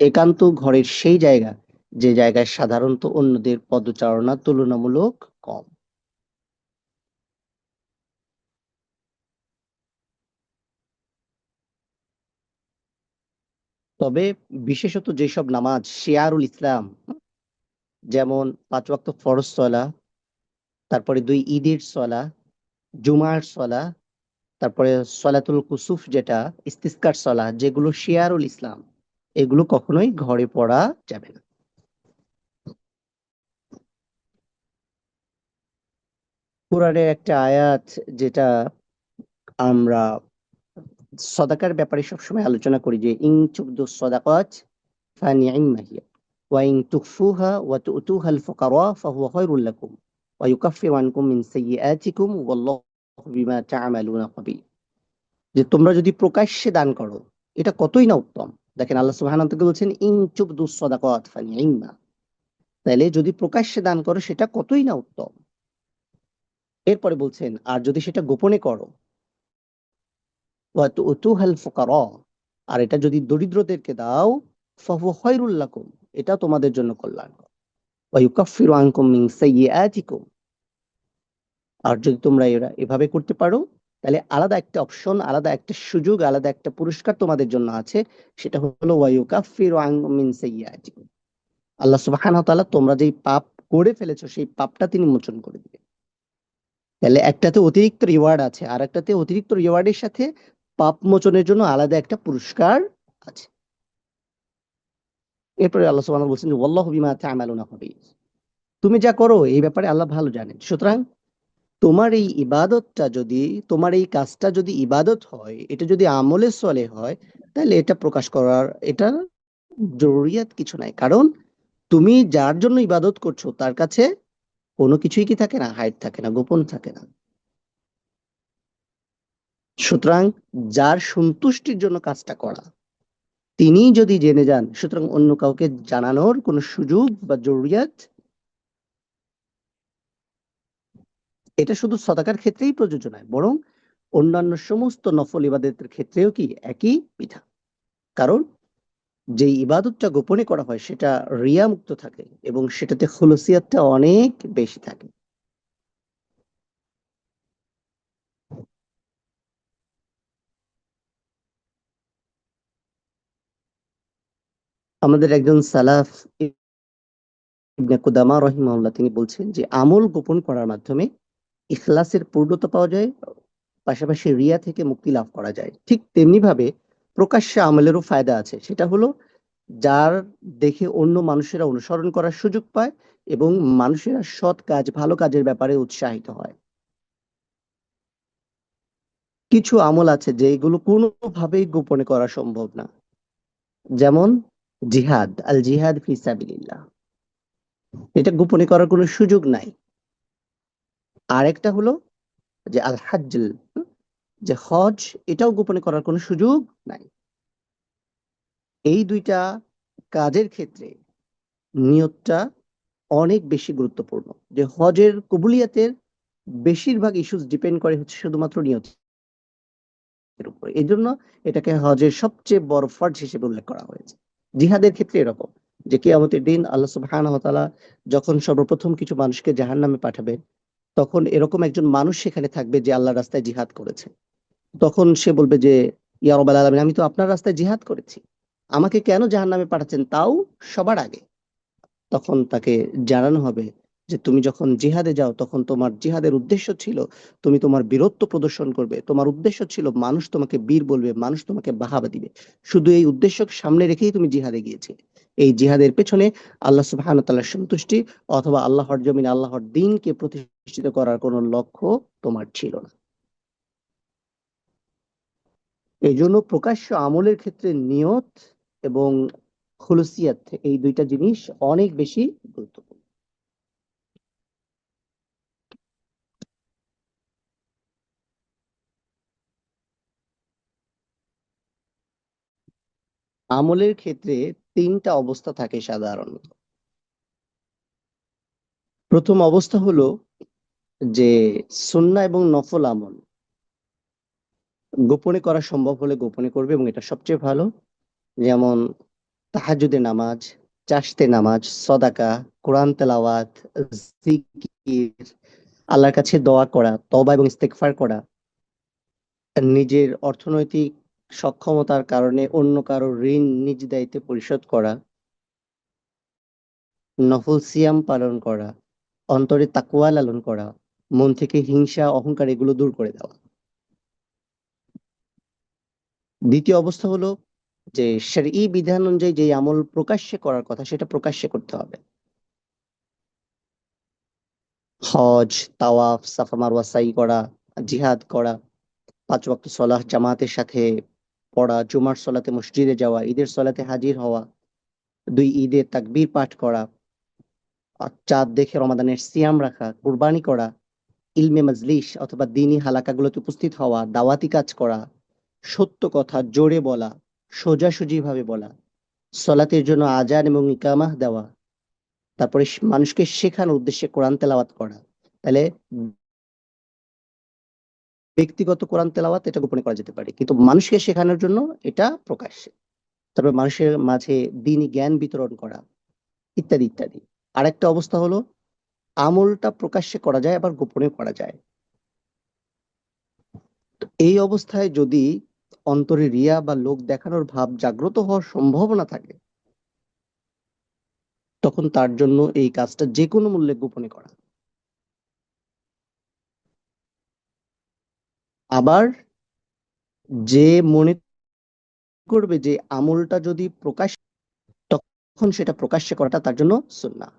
একান্ত ঘরের সেই জায়গা, যে জায়গায় সাধারণত অন্যদের পদচারণা তুলনামূলক কম। তবে বিশেষত যেসব নামাজ শিয়ারুল ইসলাম, যেমন 5 ওয়াক্ত ফরজ সালাহ, তারপরে 2 ঈদের সালাহ, জুমার সালাহ, তারপরে সলাতুল কুসুফ যেটা ইস্তিসকার সালাহ, যেগুলো শিয়ারুল ইসলাম, এগুলো কখনোই ঘরে পড়া যাবে না। কোরআনের একটা আয়াত যেটা আমরা সদাকার ব্যাপারে সবসময় আলোচনা করি, যে ইন তুবদু সদাকাত ফানি'ম্মা হিয়া ওয়া ইন তুখফুহা ওয়া তু'তুহা আল ফুকারা ফাহুয়া খায়রুল লাকুম ওয়া ইউকাফফিরু আনকুম মিন সাইয়্যাতিকুম ওয়াল্লাহু বিমা তা'মালুনা খাবীর। যে তোমরা যদি প্রকাশ্যে দান করো, এটা কতই না উত্তম। দেখেন আল্লাহ সুবহানাহু ওয়া তাআলা বলছেন ইন তুবদু সদাকাত ফানি'ম্মা, তাহলে যদি প্রকাশ্যে দান করো সেটা কতই না উত্তম। এরপরে বলছেন আর যদি সেটা গোপনে করো, ওয়া তু'তুহাল ফুকারা, আর এটা যদি দরিদ্রদেরকে দাও, ফাহুয়া খায়রুল লাকুম, এটা তোমাদের জন্য কল্যাণকর। ওয়া ইউকাফফিরু আনকুম মিন সাইয়্যাতিকুম, আর যদি তোমরা এভাবে করতে পারো, তাহলে আলাদা একটা অপশন, আলাদা একটা সুযোগ, আলাদা একটা পুরস্কার তোমাদের জন্য আছে। সেটা হলো ওয়া ইউকাফফিরু আনকুম মিন সাইয়্যাতিকুম, আল্লাহ সুবহানাহু ওয়া তাআলা তোমরা যেই পাপ করে ফেলেছো সেই পাপটা তিনি মোচন করে দিবেন। তাহলে একটাতে অতিরিক্ত রিওয়ার্ড আছে, আর একটাতে অতিরিক্ত রিওয়ার্ডের সাথে পাপ মোচনের জন্য আলাদা একটা পুরস্কার আছে। এরপরে আল্লাহ সুবহানাহু ওয়া তাআলা বলছেন যে ওয়াল্লাহু বিমা তা'মালুনা খাবীর, তুমি যা করো এই ব্যাপারে আল্লাহ ভালো জানেন। সুতরাং তোমার এই ইবাদতটা যদি, তোমার এই কাজটা যদি ইবাদত হয়, এটা যদি আমলে সলে হয়, তাহলে এটা প্রকাশ করার, এটা জরুরিয়াত কিছু নাই। কারণ তুমি যার জন্য ইবাদত করছো তার কাছে কোনো কিছুই কি থাকে না, হাইড থাকে না, গোপন থাকে না। সুতরাং যার সন্তুষ্টির জন্য কাজটা করা, তিনি যদি জেনে যান, সুতরাং অন্য কাউকে জানানোর কোনো সুযোগ বা জরুরিয়াত, এটা শুধু সদাকার ক্ষেত্রেই প্রযোজ্য নয়, বরং অন্যান্য সমস্ত নফল ইবাদতের ক্ষেত্রেও কি একই বিধান। কারণ যে ইবাদতটা গোপনে করা হয় সেটা রিয়া মুক্ত থাকে এবং সেটাতে খুলুসিয়াতটা অনেক বেশি থাকে। আমাদের একজন সালাফ ইবনে কুদামা রহিমাহুল্লাহ তিনি বলছেন যে আমল গোপন করার মাধ্যমে ইখলাসের পূর্ণতা পাওয়া যায়, পাশাপাশি রিয়া থেকে মুক্তি লাভ করা যায়। ঠিক তেমনি ভাবে প্রকাশ্যে আমলেরও ফায়দা আছে, সেটা হলো যার দেখে অন্য মানুষেরা অনুসরণ করার সুযোগ পায় এবং মানুষেরা সৎ কাজ, ভালো কাজের ব্যাপারে উৎসাহিত হয়। কিছু আমল আছে যেগুলো কোনোভাবেই গোপনে করা সম্ভব না, যেমন জিহাদ, আল জিহাদ ফি সাবিলিল্লাহ, এটা গোপনে করার কোনো সুযোগ নাই। আরেকটা হলো যে আল হাজ্জ, যে হজ, এটাও গোপনে করার কোনো সুযোগ নাই। এই দুইটা কাজের ক্ষেত্রে নিয়তটা অনেক বেশি গুরুত্বপূর্ণ। যে হজের কবুলিয়াতের বেশিরভাগ ইস্যুস ডিপেন্ড করে হচ্ছে শুধুমাত্র নিয়তের উপর। এই জন্য এটাকে হজের সবচেয়ে বড় ফরজ হিসেবে উল্লেখ করা হয়েছে। জিহাদের ক্ষেত্রে এরকম যে কিয়ামতের দিন আল্লাহ সুবহানাহু ওয়া তাআলা যখন সর্বপ্রথম কিছু মানুষকে জাহান্নামে পাঠাবেন, তখন এরকম একজন মানুষ সেখানে থাকবে যে আল্লাহর রাস্তায় জিহাদ করেছে। তখন সে বলবে যে ইয়া রাব্বাল আলামিন, আমি তো আপনার রাস্তায় জিহাদ করেছি, আমাকে কেন জাহান্নামে পাঠাচ্ছেন, তাও সবার আগে? তখন তাকে জানানো হবে যে তুমি যখন জিহাদে যাও তখন তোমার জিহাদের উদ্দেশ্য ছিল তুমি তোমার বীরত্ব প্রদর্শন করবে, তোমার উদ্দেশ্য ছিল মানুষ তোমাকে বীর বলবে, মানুষ তোমাকে বাহাবা দিবে, শুধু এই উদ্দেশ্যকে সামনে রেখেই তুমি জিহাদে গিয়েছিলে। এই জিহাদের পেছনে আল্লাহ সুবহানাহু ওয়া তাআলার সন্তুষ্টি অথবা আল্লাহর জমিনে আল্লাহর দ্বীনকে প্রতিষ্ঠিত করার কোনো লক্ষ্য তোমার ছিল না। এই জন্য প্রকাশ্য আমলের ক্ষেত্রে নিয়ত এবং খুলুসিয়াত, এই দুইটা জিনিস অনেক বেশি গুরুত্বপূর্ণ। আমলের ক্ষেত্রে তিনটা অবস্থা থাকে সাধারণত। প্রথম অবস্থা হলো যে সুন্নাহ এবং নফল আমল গোপনে করা সম্ভব হলে গোপনে করবে এবং এটা সবচেয়ে ভালো। যেমন তাহাজ্জুদের নামাজ, চাশতে নামাজ, সদাকা, কোরআন তেলাওয়াত, জিকির, আল্লাহর কাছে দোয়া করা, তওবা এবং ইস্তেগফার করা, নিজের অর্থনৈতিক সক্ষমতার কারণে অন্য কারো ঋণ নিজ দায়িত্বে পরিশোধ করা, নফল সিয়াম পালন করা, অন্তরে তাকওয়া লালন করা, মন থেকে হিংসা অহংকার এগুলো দূর করে দেওয়া। দ্বিতীয় অবস্থা হলো যে শরঈ বিধান অনুযায়ী যে আমল প্রকাশ্যে করার কথা সেটা প্রকাশ্যে করতে হবে। হজ, তাওয়াফ, সাফা মারওয়া সাই করা, জিহাদ করা, 5 ওয়াক্ত সলাহ জামাতের সাথে পড়া, জুমার সলাতে মসজিদে যাওয়া, ঈদের সলাতে হাজির হওয়া, 2 ঈদের তাকবীর পাঠ করা, আর চাঁদ দেখে রমাদানের সিয়াম রাখা, কুরবানি করা, ইলমে মজলিস অথবা দিনী হালাকাগুলোতে উপস্থিত হওয়া, দাওয়াতি কাজ করা, সত্য কথা জোরে বলা, সোজাসুজি ভাবে বলা, সলাতের জন্য আজান এবং ইকামাহ দেওয়া, তারপরে মানুষকে শেখানোর উদ্দেশ্যে কোরআন তেলাওয়াত করা। তাহলে ব্যক্তিগত কোরআন তেলাওয়াত এটা গোপনে করা যেতে পারে, কিন্তু মানুষকে শেখানোর জন্য এটা প্রকাশ্যে। তারপরে মানুষের মাঝে দ্বীনি জ্ঞান বিতরণ করা, ইত্যাদি ইত্যাদি। আরেকটা অবস্থা হলো আমলটা প্রকাশ্যে করা যায় আবার গোপনে করা যায়। তো এই অবস্থায় যদি অন্তরে রিয়া বা লোক দেখানোর ভাব জাগ্রত হওয়ার সম্ভাবনা থাকে, তখন তার জন্য এই কাজটা যে কোনো মূল্যে গোপনে করা। আবার যে মনে করবে যে আমলটা যদি প্রকাশ, তখন সেটা প্রকাশ্যে করাটা তার জন্য সুন্নাহ।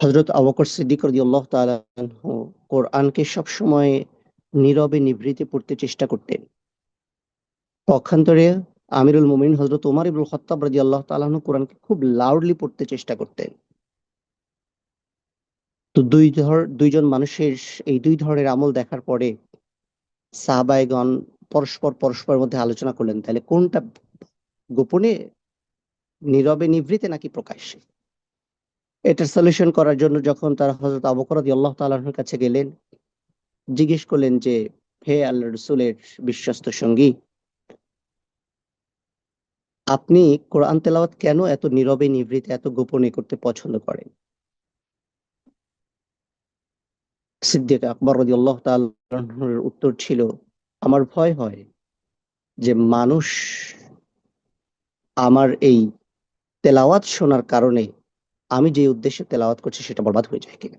হযরত আবু বকর সিদ্দিক রাদিয়াল্লাহু তাআলা আনহু কোরআনকে সবসময় নীরবে নিভৃতে পড়তে চেষ্টা করতেন। পক্ষান্তরে আমিরুল মুমিনিন হযরত ওমর ইবনুল খাত্তাব রাদিয়াল্লাহু তাআলা আনহু কোরআনকে খুব লাউডলি পড়তে চেষ্টা করতেন। তো দুইজন মানুষের এই দুই ধরনের আমল দেখার পরে সাহাবায়ে পরস্পরের মধ্যে আলোচনা করলেন, তাহলে কোনটা গোপনে, নীরবে নিভৃতে নাকি প্রকাশ্যে? এটার সলিউশন করার জন্য যখন তারা হযরত আবু বকর রাদিয়াল্লাহু তাআলা আনহুর কাছে গেলেন, জিজ্ঞেস করলেন যে, হে আল্লাহর রাসূলের বিশ্বস্ত সঙ্গী, আপনি কোরআন তেলাওয়াত কেন এত নীরবে নিভৃতে এত গোপনে করতে পছন্দ করেন? সিদ্দিক আকবর রাদিয়াল্লাহু তাআলা আনহুর উত্তর ছিল, আমার ভয় হয় যে মানুষ আমার এই তেলাওয়াত শোনার কারণে আমি যে উদ্দেশ্যে তেলাওয়াত করছি সেটা বরবাদ হয়ে যায় কিনা।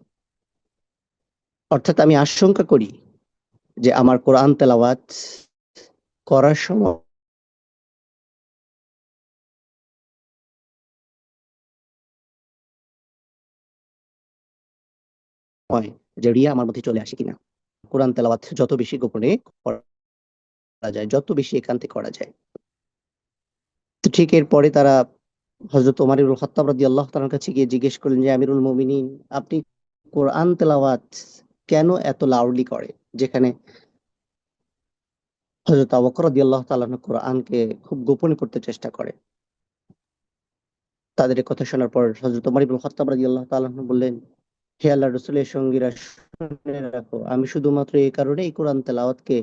অর্থাৎ আমি আশঙ্কা করি যে আমার কোরআন তেলাওয়াত করার সময় যে রিয়া আমার মধ্যে চলে আসে কিনা। কোরআন তেলাওয়াত যত বেশি গোপনে করা যায়, যত বেশি একান্তে করা যায়। তো ঠিক এরপরে তারা হযরত ওমর ইবনুল খাত্তাব রাদিয়াল্লাহু তাআলার কাছে গিয়ে জিজ্ঞেস করলেন যে, আমিরুল মুমিনিন, আপনি কোরআন তেলাওয়াত কেন এত লাউডলি করেন, যেখানে হযরত আবু বকর রাদিয়াল্লাহু তাআলা আনহু কোরআনকে খুব গোপনে পড়তে চেষ্টা করে। তাদের এ কথা শোনার পর হযরত ওমর ইবনুল খাত্তাব রাদিয়াল্লাহু তাআলা আনহু বললেন, হে আল্লাহর রাসূলের সঙ্গীরা, শুনে রাখো, আমি শুধুমাত্র এই কারণেই কোরআন তেলাওয়াতকে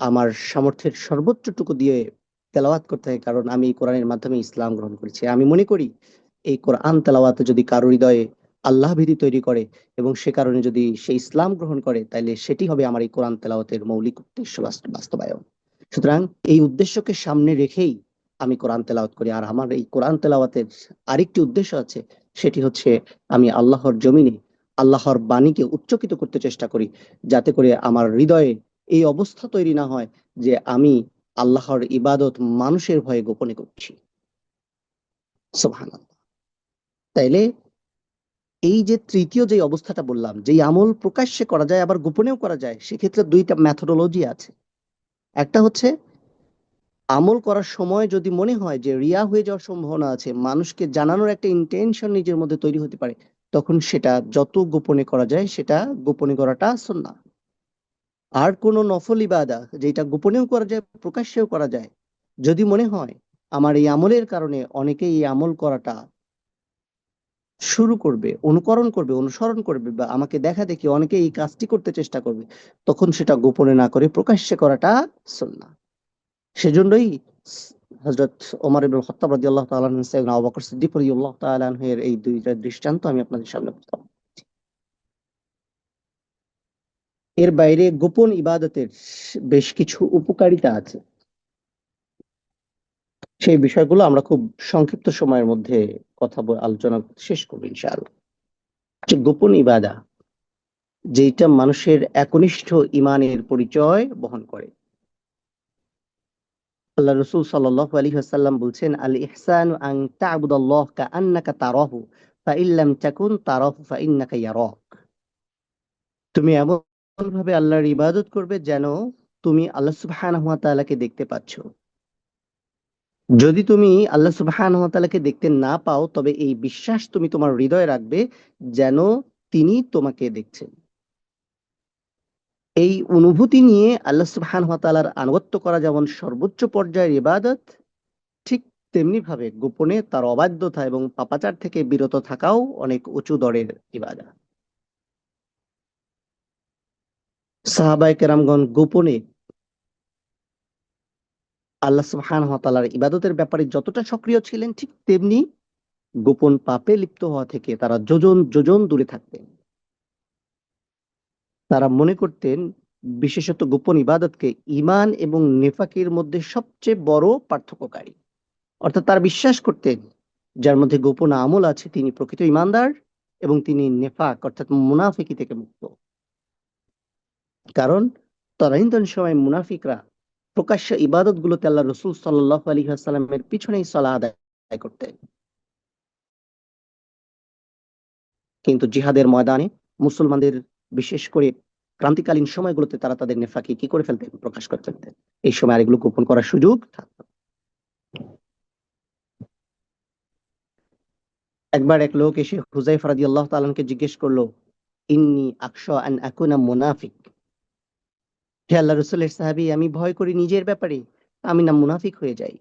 আমার সামর্থ্যের সর্বোচ্চটুকু দিয়ে তেলাওয়াত করতে হয়, কারণ আমি এই কোরআনের মাধ্যমে ইসলাম গ্রহণ করেছি। আমি মনে করি এই কোরআন তেলাওয়াত যদি কারো হৃদয়ে আল্লাহ ভীতি তৈরি করে এবং সে কারণে যদি সে ইসলাম গ্রহণ করে, তাইলে সেটি হবে আমার এই কোরআন তেলাওয়াতের মৌলিক উদ্দেশ্য বাস্তবায়ন। সুতরাং এই উদ্দেশ্যকে সামনে রেখেই আমি কোরআন তেলাওয়াত করি। আর আমার এই কোরআন তেলাওয়াতের আরেকটি উদ্দেশ্য আছে, সেটি হচ্ছে আমি আল্লাহর জমিনে আল্লাহর বাণীকে উচ্চকিত করতে চেষ্টা করি, যাতে করে আমার হৃদয়ে এই অবস্থা তৈরি না হয় যে আমি আল্লাহর ইবাদত মানুষের ভয়ে গোপনে করছি। সুবহানাল্লাহ। তাইলে এই যে তৃতীয় যে অবস্থাটা বললাম, যে আমল প্রকাশ্যে করা যায় আবার গোপনেও করা যায়, সেক্ষেত্রে দুইটা মেথোডোলজি আছে। একটা হচ্ছে আমল করার সময় যদি মনে হয় যে রিয়া হয়ে যাওয়ার সম্ভাবনা আছে, মানুষকে জানানোর একটা ইন্টেনশন নিজের মধ্যে তৈরি হতে পারে, তখন সেটা যত গোপনে করা যায় সেটা গোপনে করাটা সুন্নাহ। আর কোনো নফল ইবাদা যেটা গোপনেও করা যায় প্রকাশ্যেও করা যায়, যদি মনে হয় আমার এই আমলের কারণে অনেকে এই আমল করাটা শুরু করবে, অনুকরণ করবে, অনুসরণ করবে, বা আমাকে দেখা দেখি অনেকে এই কাজটি করতে চেষ্টা করবে, তখন সেটা গোপনে না করে প্রকাশ্যে করাটা সুন্নাহ। সেজন্যই হযরত ওমর ইবনুল খাত্তাব রাদিয়াল্লাহু তাআলা আনহু, সাইয়েদনা আবু বকর সিদ্দিক রাদিয়াল্লাহু তাআলা আনহু এর এই দুইটা দৃষ্টান্ত আমি আপনাদের সামনে উপস্থাপন। এর বাইরে গোপন ইবাদতের বেশ কিছু উপকারিতা আছে। সেই বিষয়গুলো আমরা খুব সংক্ষিপ্ত সময়ের মধ্যে আলোচনা শেষ করবো ইনশাআল্লাহ। যে গোপন ইবাদা, যেটা মানুষের একনিষ্ঠ ঈমানের পরিচয় বহন করে। আল্লাহ রাসূল সাল্লাল্লাহু আলাইহি ওয়াসাল্লাম বলছেন, আল ইহসানু আন তা'বুদাল্লাহ কাআন্নাকা তারাহু ফাইন লাম তাকুন তারাহু ফাইন্নাকা ইয়ারাক। তুমি এমন ভাবে আল্লাহর ইবাদত করবে যেন তুমি আল্লাহ সুবহানাহু ওয়া তাআলাকে দেখতে পাচ্ছ। যদি তুমি আল্লাহ সুবহানাহু ওয়া তাআলাকে দেখতে না পাও, তবে এই বিশ্বাস তুমি তোমার হৃদয়ে রাখবে যেন তিনি তোমাকে দেখছেন। এই অনুভূতি নিয়ে আল্লাহ সুবহানাহু ওয়া তাআলার আনুগত্য করা যেমন সর্বোচ্চ পর্যায়ের ইবাদত, ঠিক তেমনি ভাবে গোপনে তার অবাধ্যতা এবং পাপাচার থেকে বিরত থাকাও অনেক উঁচু দরের ইবাদত। সাহাবায়ে কেরামগণ গোপনে আল্লাহ সুবহানাহু ওয়া তাআলার ইবাদতের ব্যাপারে যতটা সক্রিয় ছিলেন, ঠিক তেমনি গোপন পাপে লিপ্ত হওয়া থেকে তারা যোজন যোজন দূরে থাকতেন। তারা মনে করতেন বিশেষত গোপন ইবাদতকে ঈমান এবং নেফাকের মধ্যে সবচেয়ে বড় পার্থক্যকারী। অর্থাৎ তারা বিশ্বাস করতেন যার মধ্যে গোপন আমল আছে তিনি প্রকৃত ঈমানদার এবং তিনি নেফাক অর্থাৎ মুনাফিকি থেকে মুক্ত। কারণ তদানীন্তন সময় মুনাফিকরা প্রকাশ্য ইবাদত গুলোতে আল্লাহ রসুল সাল্লাল্লাহু আলাইহি ওয়াসাল্লামের পিছনেই সালাত আদায় করতেন। কিন্তু জিহাদের ময়দানে মুসলমানদের বিশেষ করে ক্রান্তিকালীন সময়গুলোতে তারা তাদের নেফাকে কি করে ফেলতেন, প্রকাশ করে ফেলতেন। এই সময় আর এগুলো গোপন করার সুযোগ থাকতো না। একবার এক লোক এসে হুযায়ফা রাদিয়াল্লাহু তাআলা আনহুকে জিজ্ঞেস করলো, ইন্নী আকশা আন আকুনা মুনাফিক, হে আল্লাহ রসুলের সাহাবী, আমি ভয় করি নিজের ব্যাপারে আমি না মুনাফিক হয়ে যাই।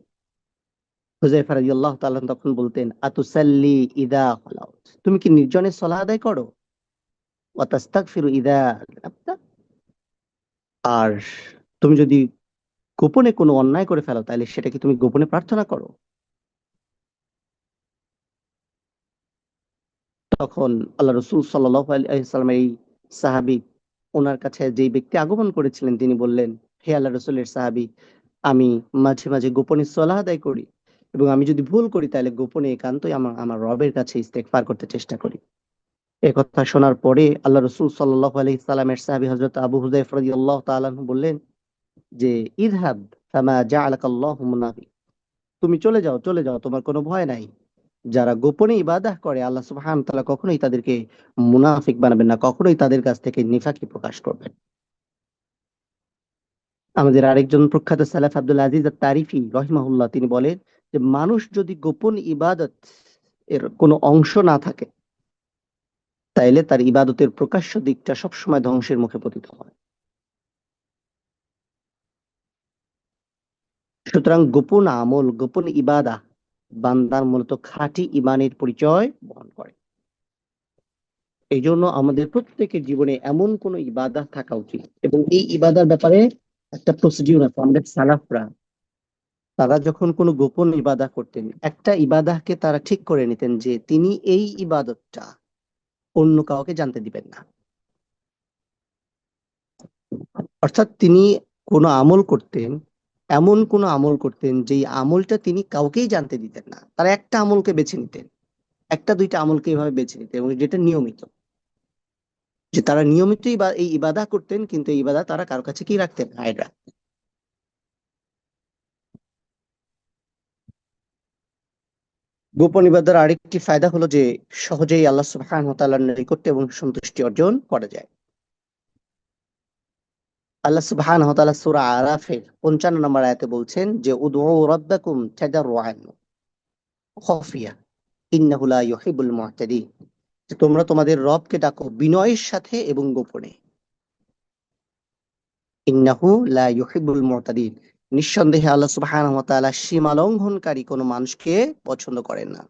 হুযায়ফা রাদিয়াল্লাহু তাআলা তখন বলতেন, আতুসাল্লি ইদা খালাউত, তুমি কি নির্জনে সালাত আদায় করো? ওয়া তাস্তাগফিরু ইদা আযনাবতা, আর তুমি যদি গোপনে কোনো অন্যায় করে ফেলো তাহলে সেটা কি তুমি গোপনে প্রার্থনা করো? তখন আল্লাহ রসুল সাল্লাল্লাহু আলাইহি সাল্লামের এই সাহাবী, ওনার কাছে যেই ব্যক্তি আগমন করেছিলেন, তিনি বললেন, হে আল্লাহ রসুলের সাহাবী, আমি মাঝে মাঝে গোপনে সালাহ আদায় করি, এবং আমি যদি ভুল করি তাহলে গোপনে একান্তই আমার আমার রবের কাছে ইস্তেগফার করতে চেষ্টা করি। এ কথা শোনার পরে আল্লাহ রসুল সাল্লাল্লাহু আলাইহি সাল্লামের সাহাবী হযরত আবু হুযায়ফা রাদিয়াল্লাহু তাআলা আনহু বললেন যে, ইযহাব ফামা জাআলাকাল্লাহু মুনাফিক, তুমি চলে যাও, চলে যাও, তোমার কোনো ভয় নাই। যারা গোপনে ইবাদাহ করে আল্লাহ সুবহানাহু ওয়া তাআলা কখনোই তাদেরকে মুনাফিক বানাবেন না, কখনোই তাদের কাছ থেকে নিফাকি প্রকাশ করবেন। আমাদের আরেকজন প্রখ্যাত সালাফ আব্দুল আজিজ আত-তারিফি রহিমাহুল্লাহ, তিনি বলেন যে মানুষ যদি গোপন ইবাদত এর কোনো অংশ না থাকে তাইলে তার ইবাদতের প্রকাশ্য দিকটা সবসময় ধ্বংসের মুখে পতিত হয়। সুতরাং গোপন আমল, গোপন ইবাদা বান্দার মূলত খাঁটি ইমানের পরিচয় বহন করে। এই জন্য আমাদের প্রত্যেকের জীবনে এমন কোন ইবাদত থাকা উচিত, এবং এই ইবাদার ব্যাপারে একটা প্রসিডিউর আছে। আমাদের সালাফরা তারা যখন কোনো গোপন ইবাদা করতেন, একটা ইবাদাহকে তারা ঠিক করে নিতেন যে তিনি এই ইবাদতটা অন্য কাউকে জানতে দিবেন না। অর্থাৎ তিনি কোনো আমল করতেন, এমন কোনো আমল করতেন যেই আমলটা তিনি কাউকেই জানতে দিতেন না। তারা একটা আমলকে বেছে নিতেন, একটা দুইটা আমলকে এভাবে বেছে নিতেন, এবং যেটা নিয়মিত, যে তারা নিয়মিতই বা এই ইবাদা করতেন, কিন্তু এই ইবাদা তারা কারো কাছে কি রাখতেন, হাইড রাখতেন। গোপন ইবাদার আরেকটি ফায়দা হলো যে সহজেই আল্লাহ সুবহানাহু ওয়া তাআলার নৈকট্য এবং সন্তুষ্টি অর্জন করা যায়। আল্লাহ সুবহানাহু ওয়া তাআলা সূরা আরাফের ৫৫ নম্বর আয়াতে বলছেন যে উদউ রাব্বাকুম তাদাররুআন ওয়া খাফিয়া ইন্নাহু লা ইউহিব্বুল মু'তাদিন, যে তোমরা তোমাদের রবকে ডাকো বিনয়ের সাথে এবং গোপনে। ইন্নাহু লা ইউহিব্বুল মু'তাদিন, নিঃসন্দেহে আল্লাহ সুবহানাহু ওয়া তাআলা সীমা লঙ্ঘনকারী কোনো মানুষকে পছন্দ করেন না।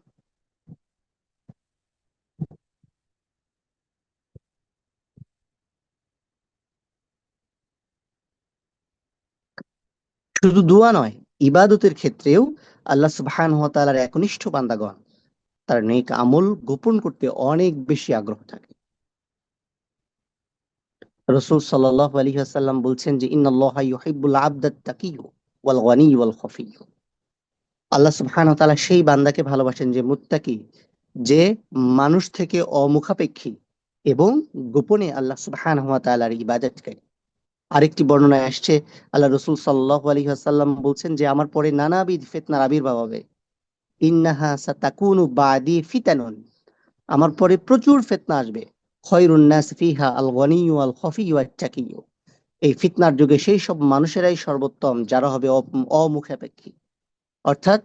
শুধু দোয়া নয়, ইবাদতের ক্ষেত্রেও আল্লাহ সুবহানাহু ওয়া তাআলার একনিষ্ঠ বান্দাগণ তার নেক আমল গোপন করতে অনেক বেশি আগ্রহ থাকে। রাসূল সাল্লাল্লাহু আলাইহি ওয়াসাল্লাম বলছেন যে ইন্নাল্লাহা ইউহিব্বুল আবদাত তাকিয়্যু ওয়াল গনি ওয়াল খফিয়্যু, আল্লাহ সুবহানাহু ওয়া তাআলা সেই বান্দাকে ভালোবাসেন যে মুত্তাকি, যে মানুষ থেকে অমুখাপেক্ষী এবং গোপনে আল্লাহ সুবহানাহু ওয়া তাআলার ইবাদতকারী। আরেকটি বর্ণনায় আসছে, আল্লাহ রাসূল সাল্লাল্লাহু আলাইহি ওয়াসাল্লাম বলছেন যে আমার পরে নানাবিধ ফিতনার আবির্ভাব হবে। ইন্নাহা সাতাকুনু বাদি ফিতানুন, আমার পরে প্রচুর ফিতনা আসবে। খয়রুন নাস ফিহা আল গনিয়্যু আল খফিয়্যু আত তাকিয়্যু, এই ফিতনার যুগে সেই সব মানুষেরাই সর্বোত্তম যারা হবে অমুখাপেক্ষী, অর্থাৎ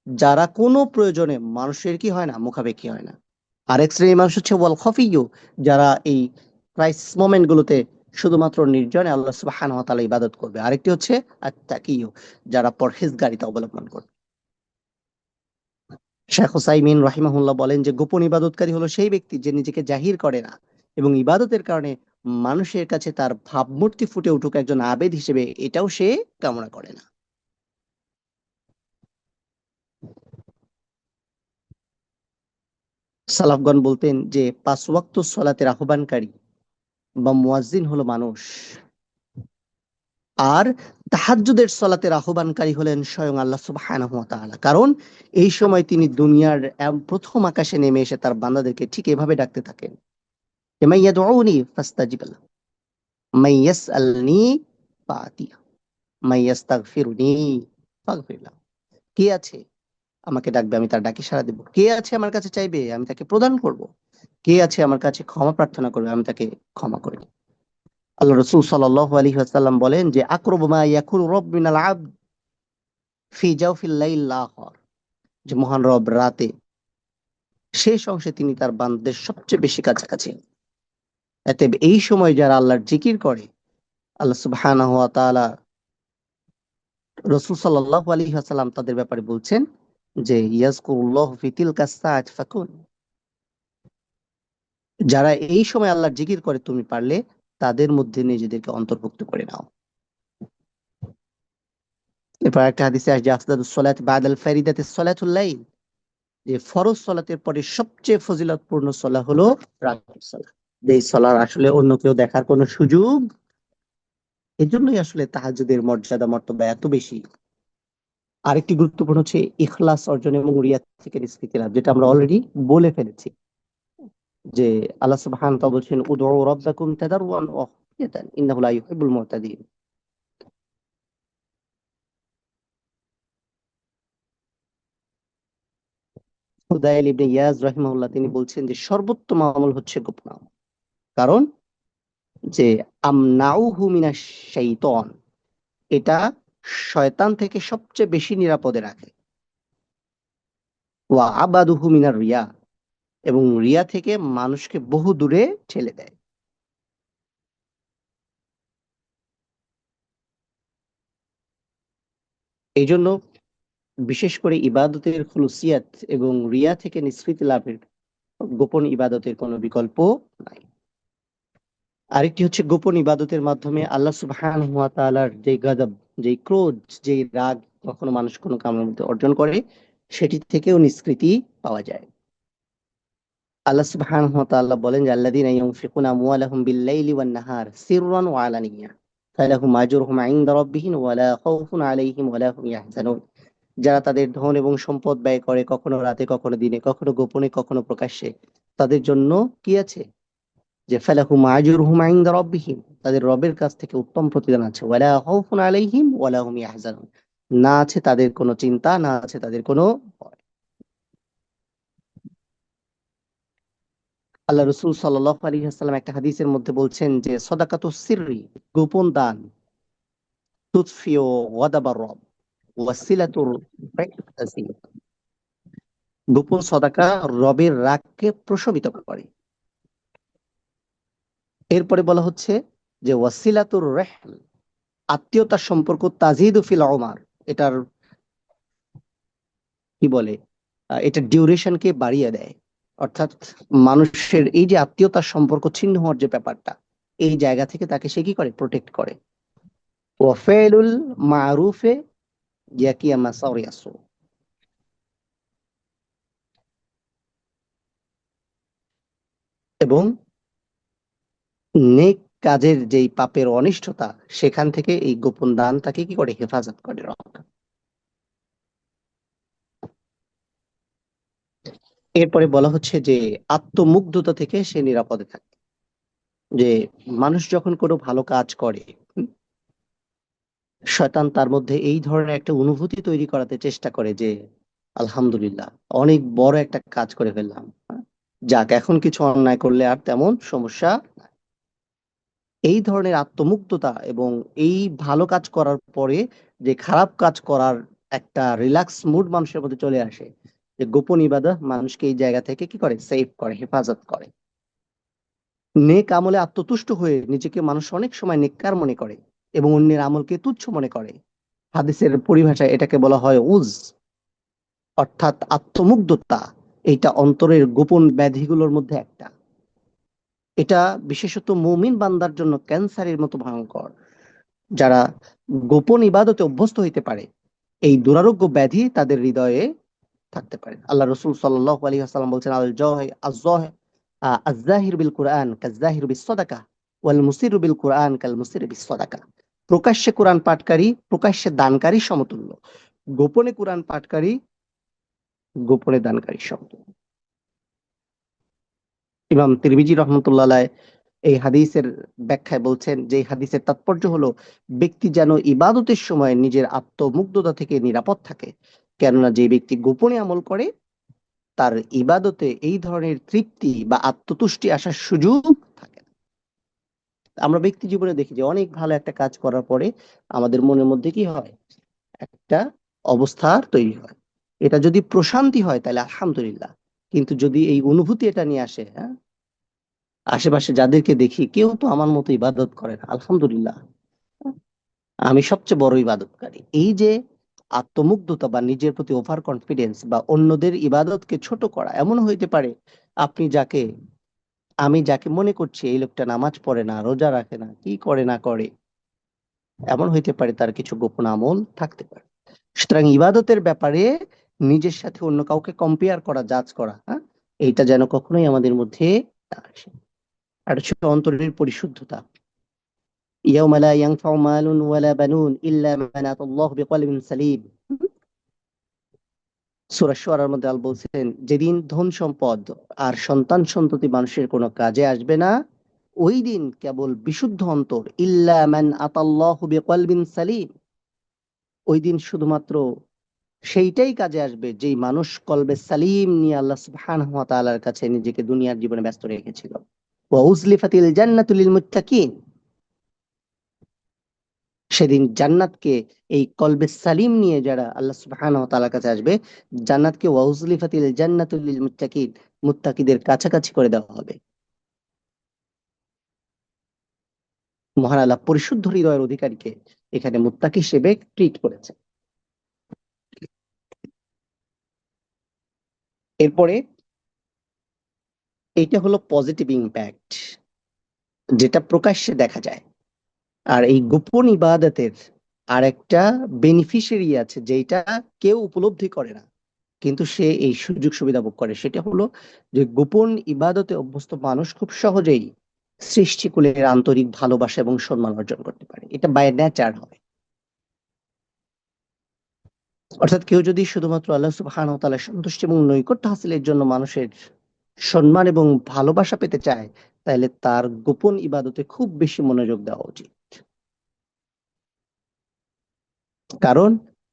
যারা কোনো প্রয়োজনে মানুষের কি হয় না, মুখাপেক্ষী হয় না। আরেক শ্রেণীর মানুষ হচ্ছে ওয়াল খফিয়্যু, যারা এই ক্রাইসিস মোমেন্ট গুলোতে শুধুমাত্র নির্জনে আল্লাহ সুবহানাহু ওয়া তাআলা ইবাদত করবে। আরেকটি হচ্ছে আত তাকিয়্যু, যারা পরহেজগারিতা অবলম্বন করবে। শেখ হুসাইমিন রাহিমাহুল্লাহ বলেন যে গোপন ইবাদতকারী হলো সেই ব্যক্তি যে নিজেকে জাহির করে না, এবং ইবাদতের কারণে মানুষের কাছে তার ভাবমূর্তি ফুটে উঠুক একজন আবেদ হিসেবে, এটাও সে কামনা করে না। সালাফগণ বলতেন যে ৫ ওয়াক্ত সলাতের আহ্বানকারী বা মুয়াজ্জিন হলো মানুষ, আর তাহাজ্জুদের সলাতের আহ্বানকারী হলেন স্বয়ং আল্লাহ সুবহানাহু ওয়া তাআলা। কারণ এই সময় তিনি দুনিয়ার প্রথম আকাশে নেমে এসে তার বান্দাদেরকে ঠিক এভাবে ডাকতে থাকেন, মাইয়াদউনি ফাস্তাজিব লাহ, মাইয়াসআলনি ফাআতিয়া, মাইয়াস্তাগফিরুনি ফাগফির লাহ। কে আছে আমাকে ডাকবে, আমি তার ডাকে সাড়া দেব। কে আছে আমার কাছে চাইবে, আমি তাকে প্রদান করব। কে আছে আমার কাছে ক্ষমা প্রার্থনা করবে, আমি তাকে ক্ষমা করব। আল্লাহ রসুল সাল্লাল্লাহু আলাইহি ওয়াসাল্লাম বলেন যে আকরাবু মা ইয়াকুনু রাব্বু মিনাল আবদ ফি জাওফিল লাইল আখার, যে মহান রব রাতে শেষ অংশে তিনি তার বান্দাদের সবচেয়ে বেশি কাছাকাছি। এতে এই সময় যারা আল্লাহর জিকির করে, আল্লাহ সুবহানাহু ওয়া তাআলা, রাসূল সাল্লাল্লাহু আলাইহি ওয়াসাল্লাম তাদের ব্যাপারে বলছেন যে ইয়াজকুরুল্লাহু ফি তিলকা সাআত ফাকুন, যারা এই সময় আল্লাহর জিকির করে তুমি পারলে তাদের মধ্যে নিজেদেরকে অন্তর্ভুক্ত করে নাও। এরপর একটা হাদিসে আসছে আফদালুস সালাত বাদাল ফারিদাতিস সালাতুল লাইল, যে ফরজ সালাতের পরে সবচেয়ে ফজিলতপূর্ণ সালাহ হলো রাতের সালাহ। এই সালার আসলে অন্য কেউ দেখার কোনো সুযোগ, এজন্যই আসলে তাহাজ্জুদের মর্যাদা মর্তবা এত বেশি। আরেকটি গুরুত্বপূর্ণ হচ্ছে ইখলাস অর্জন এবং রিয়া থেকে নিষ্কৃতি লাভ, যেটা আমরা অলরেডি বলে ফেলেছি। যে আল্লাহ সুবহানাহু ওয়া তাআলা বলছেন উদউ রাব্বাকুম তাদাররুআন ওয়া খুফিয়াতান ইন্নাহু লা ইউহিব্বুল মুতাদিন। ফুদাইল ইবনে ইয়াজ রাহিমাহুল্লাহ তিনি বলছেন যে সর্বোত্তম আমল হচ্ছে গোপন আমল। কারণ যে আমনাউহু মিনাশ শাইতান, এটা শয়তান থেকে সবচেয়ে বেশি নিরাপদে রাখে। ওয়া আবাদুহু মিনার রিয়া, এবং রিয়া থেকে মানুষকে বহু দূরে ঠেলে দেয়। এই জন্য বিশেষ করে ইবাদতের খুলুসিয়াত এবং রিয়া থেকে নিষ্কৃতি লাভের গোপন ইবাদতের কোনো বিকল্প নাই। আরেকটি হচ্ছে গোপন ইবাদতের মাধ্যমে আল্লাহ সুবহানাহু ওয়া তাআলার যে গজব, যে ক্রোধ, যে রাগ কখনো মানুষ কোনো কামের মধ্যে অর্জন করে, সেটি থেকেও নিষ্কৃতি পাওয়া যায়। আল্লাহ সুবহানাহু ওয়া তাআলা বলেন যে আল্লাযীনা ইউনফিকুনা আমওয়ালাহুম বিল-লাইলি ওয়ান-নাহার সিররান ওয়া আলানিয়া ফালাহুম আজরুহুম ইনদা রাব্বিহিম ওয়া লা খাউফুন আলাইহিম ওয়া লা হুম ইয়াহজানুন। যারা তাদের ধন এবং সম্পদ ব্যয় করে, কখনো রাতে, কখনো দিনে, কখনো গোপনে, কখনো প্রকাশ্যে, তাদের জন্য কি আছে? যে ফালাহুম আজরুহুম ইনদা রাব্বিহিম, তাদের রবের কাছ থেকে উত্তম প্রতিদান আছে। ওয়া লা খাউফুন আলাইহিম ওয়া লা হুম ইয়াহজানুন, না আছে তাদের কোনো চিন্তা, না আছে তাদের কোনো ভয়। আল্লাহ রসুল সাল্লাল্লাহু আলাইহি ওয়াসাল্লাম একটা হাদিসের মধ্যে বলছেন যে সদাকাতুস সিররি, গোপন দান, তুতফিউ গাদাবার রব ওয়াসিলাতুর রাহমাতি, গোপন সদাকা রবের রাগকে প্রশমিত করে। এরপরে বলা হচ্ছে যে ওয়াসিলাতুর রাহম, আত্মীয়তার সম্পর্ক তাজিদু ফিল উমার, এটার কি বলে, এটা ডিউরেশনকে বাড়িয়ে দেয়। অর্থাৎ মানুষের এই যে আত্মীয়তার সম্পর্ক ছিন্ন হওয়ার যে ব্যাপারটা, এই জায়গা থেকে তাকে সে কি করে, প্রোটেক্ট করে। ওয়াফেলুল মারুফে ইয়াকিয়া মাসাউরিয়াসু, এবং নেক কাজের যেই পাপের অনিষ্টতা, সেখান থেকে এই গোপন দান তাকে কি করে, হেফাজত করে, রক্ষা। এরপরে বলা হচ্ছে যে আত্মমুগ্ধতা থেকে সে নিরাপদে থাকে। যে মানুষ যখন কোনো ভালো কাজ করে, শয়তান তার মধ্যে এই ধরনের একটা অনুভূতি তৈরি করাতে চেষ্টা করে যে আলহামদুলিল্লাহ, অনেক বড় একটা কাজ করে ফেললাম, যাক এখন কিছু অন্যায় করলে আর তেমন সমস্যা নাই। এই ধরনের আত্মমুগ্ধতা এবং এই ভালো কাজ করার পরে যে খারাপ কাজ করার একটা রিল্যাক্স মুড মানুষের মধ্যে চলে আসে, যে গোপন ইবাদত মানুষকে এই জায়গা থেকে কি করে, সেভ করে, হেফাজত করে। নেক আমলে আত্মতুষ্ট হয়ে নিজেকে মানুষ অনেক সময় নেককার মনে করে এবং অন্যের আমলকে তুচ্ছ মনে করে। হাদিসের পরিভাষায় এটাকে বলা হয় উজ, অর্থাৎ আত্মমুগ্ধতা। এটা অন্তরের গোপন ব্যাধিগুলোর মধ্যে একটা। এটা বিশেষত মুমিন বান্দার জন্য ক্যান্সারের মতো ভয়ঙ্কর। যারা গোপন ইবাদতে অভ্যস্ত হইতে পারে, এই দুরারোগ্য ব্যাধি তাদের হৃদয়ে থাকতে পারে। আল্লাহ রসুল সাল্লাল্লাহু আলাইহি ওয়াসাল্লাম বলছেন আল জহ আজ-জহ আজ-জাহির বিল কুরআন কাজ-জাহির বিস সাদাকা ওয়াল মুসির বিল কুরআন কাল মুসির বিস সাদাকা। প্রকাশ্যে কোরআন পাঠকারী প্রকাশ্যে দানকারী সমতুল্য, গোপনে কোরআন পাঠকারী গোপনে দানকারী সমতুল্য। ইমাম তিরমিজি রহমতুল্লাহ আলাইহ এই হাদিসের ব্যাখ্যায় বলছেন যে এই হাদিসের তাৎপর্য হলো ব্যক্তি যেন ইবাদতের সময় নিজের আত্মমুগ্ধতা থেকে নিরাপদ থাকে, কেননা যে ব্যক্তি গোপনে আমল করে তার ইবাদতে এই ধরনের তৃপ্তি বা আত্মতুষ্টি আসার সুযোগ থাকে না। আমরা ব্যক্তি জীবনে দেখি যে অনেক ভালো একটা কাজ করার পরে আমাদের মনের মধ্যে কি হয়, একটা অবস্থার তৈরি হয়। এটা যদি প্রশান্তি হয় তাহলে আলহামদুলিল্লাহ, কিন্তু যদি এই অনুভূতি এটা নিয়ে আসে, হ্যাঁ, আশেপাশে যাদেরকে দেখি কেউ তো আমার মতো ইবাদত করে না, আলহামদুলিল্লাহ আমি সবচেয়ে বড় ইবাদতকারী, এই যে আত্মমুগ্ধতা বা নিজের প্রতি ওভার কনফিডেন্স বা অন্যদের ইবাদতকে ছোট করা, এমন হইতে পারে আপনি যাকে আমি যাকে মনে করছি এই লোকটা নামাজ পড়ে না, রোজা রাখে না, কি করে না করে, এমন হইতে পারে তার কিছু গোপন আমল থাকতে পারে। সুতরাং ইবাদতের ব্যাপারে নিজের সাথে অন্য কাউকে কম্পেয়ার করা, জাজ করা, হ্যাঁ, এইটা যেন কখনোই আমাদের মধ্যে না আসে। আর হচ্ছে অন্তরের পরিশুদ্ধতা। ইয়াউমা লা ইয়ানফাউ মালুন ওয়ালা বানুন ইল্লা মান আতাল্লাহু বিকলবিন সালিম। সূরা শুআরার মধ্যে আল্লাহ বলছেন, যেদিন ধন সম্পদ আর সন্তান সন্ততি মানুষের কোনো কাজে আসবে না, ওই দিন কেবল বিশুদ্ধ অন্তর, ইল্লা মান আতাল্লাহু বিকলবিন সালিম, ওই দিন শুধুমাত্র সেইটাই কাজে আসবে যেই মানুষ কলবে সালিম নিয়ে আল্লাহ সুবহানাহু ওয়া তাআলার কাছে নিজেকে দুনিয়ার জীবনে ব্যস্ত রেখেছিল। ওয়া উজলিফাতিল জান্নাতু লিল মুত্তাকিন, সেদিন জান্নাতকে, এই কলবে সালিম নিয়ে যারা আল্লাহ সুবহানাহু ওয়া তাআলার কাছে আসবে, জান্নাতকে ওয়া উজলিফাতিল জান্নাতু লিল মুত্তাকিন, মুত্তাকিদের কাছাকাছি করে দেওয়া হবে। মহান আল্লাহ পরিশুদ্ধ হৃদয়ের অধিকারীকে এখানে মুত্তাকি হিসেবে ট্রিট করেছে। এরপরে এইটা হলো পজিটিভ ইম্প্যাক্ট, যেটা প্রকাশ্যে দেখা যায়। আর এই গোপন ইবাদতের আর একটা বেনিফিশিয়ারি আছে যেটা কেউ উপলব্ধি করে না, কিন্তু সে এই সুযোগ সুবিধা ভোগ করে। সেটা হলো যে গোপন ইবাদতে অভ্যস্ত মানুষ খুব সহজেই সৃষ্টিকুলের আন্তরিক ভালোবাসা এবং সম্মান অর্জন করতে পারে, এটা বাই নেচার হয়। অর্থাৎ কেউ যদি শুধুমাত্র আল্লাহ সুবহানাহু ওয়া তাআলার সন্তুষ্টি এবং নৈকট্য হাসিলের জন্য মানুষের সম্মান এবং ভালোবাসা পেতে চায়, তাহলে তার গোপন ইবাদতে খুব বেশি মনোযোগ দেওয়া উচিত। কারণ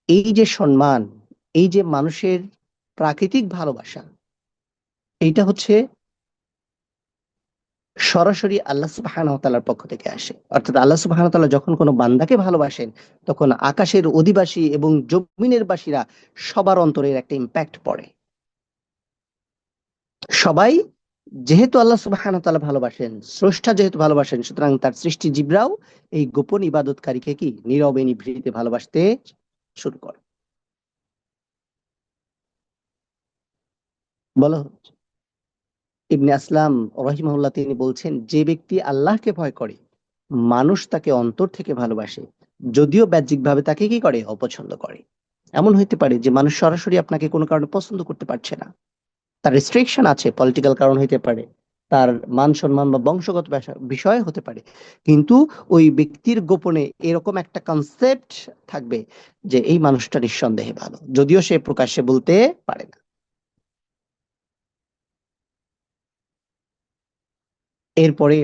এই যে সম্মান, এই যে মানুষের প্রাকৃতিক ভালোবাসা, এইটা হচ্ছে সরাসরি আল্লাহ সুবহানাহু ওয়া তাআলার পক্ষ থেকে আসে। অর্থাৎ আল্লাহ সুবহানাহু ওয়া তাআলা যখন কোনো বান্দাকে ভালোবাসেন, তখন আকাশের অধিবাসী এবং জমিনের বাসীরা সবার অন্তরে এর একটা ইম্প্যাক্ট পড়ে। সবাই, যেহেতু আল্লাহ সুবহানাহু ওয়া তাআলা ভালোবাসেন, স্রষ্টা যেহেতু ভালোবাসেন, সুতরাং তার সৃষ্টি জীবরাও এই গোপন ইবাদতকারীকে কি নীরবে নিভৃতে ভালোবাসতে শুরু করে। বলা হচ্ছে, ইবনে আসলাম রাহিমাহুল্লাহ তিনি বলছেন, যে ব্যক্তি আল্লাহকে ভয় করে মানুষ তাকে অন্তর থেকে ভালোবাসে, যদিও বাহ্যিকভাবে তাকে কি করে, অপছন্দ করে। এমন হইতে পারে যে মানুষ সরাসরি আপনাকে কোনো কারণে পছন্দ করতে পারছে না, তার রেস্ট্রিকশন আছে, পলিটিক্যাল কারণ হইতে পারে, তার মান সম্মান বা বংশগত বিষয় হতে পারে, কিন্তু ওই ব্যক্তির গোপনে এরকম একটা কনসেপ্ট থাকবে যে এই মানুষটা নিঃসন্দেহে ভালো, যদিও সে প্রকাশ্যে বলতে পারে না। এরপরে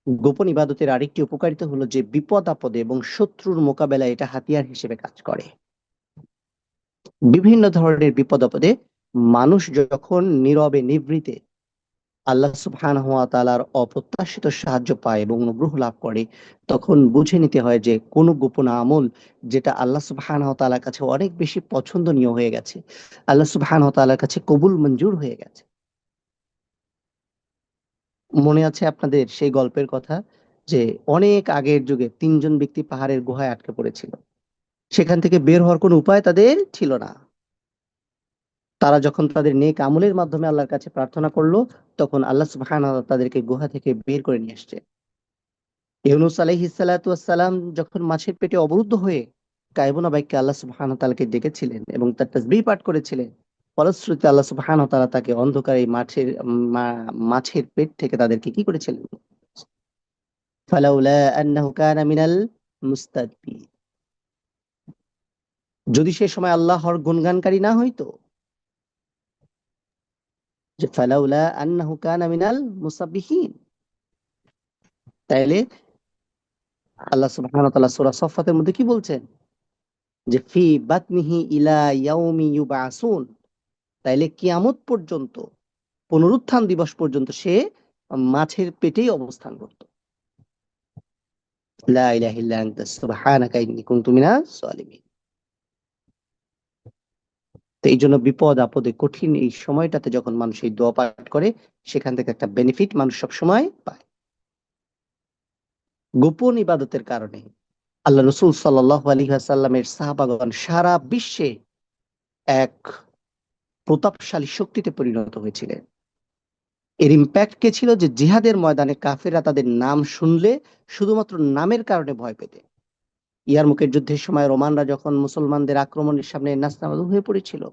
গোপন ইবাদতের আরেকটি উপকারিতা হলো যে বিপদ আপদে এবং শত্রুর মোকাবেলায় এটা হাতিয়ার হিসেবে কাজ করে। বিভিন্ন ধরনের বিপদ আপদে মানুষ যখন নীরবে নিভৃতে আল্লাহ সুবহানাহু ওয়া তাআলার অপ্রত্যাশিত সাহায্য পায় এবং অনুগ্রহ লাভ করে, তখন বুঝে নিতে হয় যে কোনো গোপন আমল যেটা আল্লাহ সুবহানাহু ওয়া তাআলার কাছে অনেক বেশি পছন্দনীয় হয়ে গেছে, আল্লাহ সুবহানাহু ওয়া তাআলার কাছে কবুল মঞ্জুর হয়ে গেছে। মনে আছে আপনাদের সেই গল্পের কথা, যে অনেক আগের যুগে তিনজন ব্যক্তি পাহাড়ের গুহায় আটকে পড়েছিল, সেখান থেকে বের হওয়ার কোনো উপায় তাদের ছিল না। তারা যখন তাদের নেক আমলের মাধ্যমে আল্লাহর কাছে প্রার্থনা করলো, তখন আল্লাহ সুবহানাহু ওয়া তাআলা তাদেরকে গুহা থেকে বের করে নিয়ে আসছে। ইউনূস আলাইহিস সালাতু ওয়াস সালাম যখন মাছের পেটে অবরুদ্ধ হয়ে গায়বুনা বাক্যে আল্লাহ সুবহানাহু ওয়া তাআলাকে ডেকেছিলেন এবং তার তাসবিহ পাঠ করেছিলেন, ফলশ্রুতিতে আল্লাহ সুবহানাহু ওয়া তাআলা তাকে অন্ধকারে এই মাছের পেট থেকে তাদেরকে কি করেছিলেন, ফালাউলা আন্নাহু কানা মিনাল মুস্তাগফিরিন, যদি সে সময় আল্লাহর গুণগানকারী না হইতো, যে ফালাউলা আন্নাহু কানা মিনাল মুসাব্বিহিন, তাইলে আল্লাহ সুবহানাহু ওয়া তাআলা সূরা সফফাতের মধ্যে কি বলছেন, যে ফি বাতনিহি ইলা ইয়াউমি ইউবআসুন, তাইলে কিয়ামত পর্যন্ত, পুনরুত্থান দিবস পর্যন্ত সে মাছের পেটেই অবস্থান করত। লা ইলাহা ইল্লা আনতা সুবহানাকা ইন্নী কুনতু মিনাজ জালিমিন। তো এই জন্য বিপদ আপদে কঠিন এই সময়টাতে যখন মানুষ এই দোয়া পাঠ করে, সেখান থেকে একটা বেনিফিট মানুষ সব সময় পায়। গোপন ইবাদতের কারণে আল্লাহ রসুল সাল্লাল্লাহু আলাইহি ওয়াসাল্লামের সাহাবাগণ সারা বিশ্বে এক প্রতাপশালী শক্তিতে পরিণত হয়েছিলেন। এর ইম্প্যাক্ট কে ছিল, যে জিহাদের ময়দানে কাফেররা তাদের নাম শুনলে শুধুমাত্র নামের কারণে ভয় পেতে। ইয়ারমুকের যুদ্ধের সময় রোমানরা যখন মুসলমানদের আক্রমণের সামনে নাস্তানাবুদ হয়ে পড়েছিল,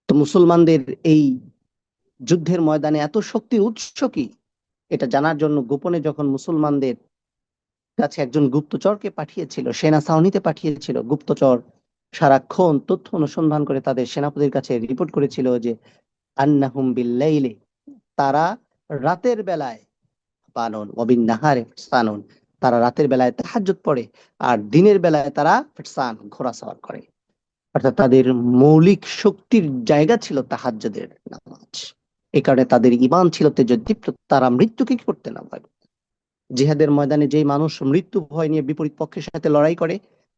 তো মুসলমানদের এই যুদ্ধের ময়দানে এত শক্তির উৎস কি, এটা জানার জন্য গোপনে যখন মুসলমানদের কাছে একজন গুপ্তচরকে পাঠিয়েছিল, সেনা ছাউনিতে পাঠিয়েছিল, গুপ্তচর সারাক্ষণ তথ্য অনুসন্ধান করে তাদের সেনাপতির কাছে রিপোর্ট করেছিল যে আন্নাহুম বিল্লাইলি, তারা রাতের বেলায় বানন ওয়াবিন নাহারে ফিরসানুন, তারা রাতের বেলায় তাহাজ্জুদ পড়ে, আর দিনের বেলায় তারা ফিরসান ঘোড়া সওয়ার করে। অর্থাৎ তাদের মৌলিক শক্তির জায়গা ছিল তাহাজ্জুদের নামাজ। এই কারণে তাদের ঈমান ছিল তেজদীপ্ত, তারা মৃত্যুকে কি করতে না ভয় পেত। জিহাদের ময়দানে যেই মানুষ মৃত্যু ভয় নিয়ে বিপরীত পক্ষের সাথে লড়াই করে,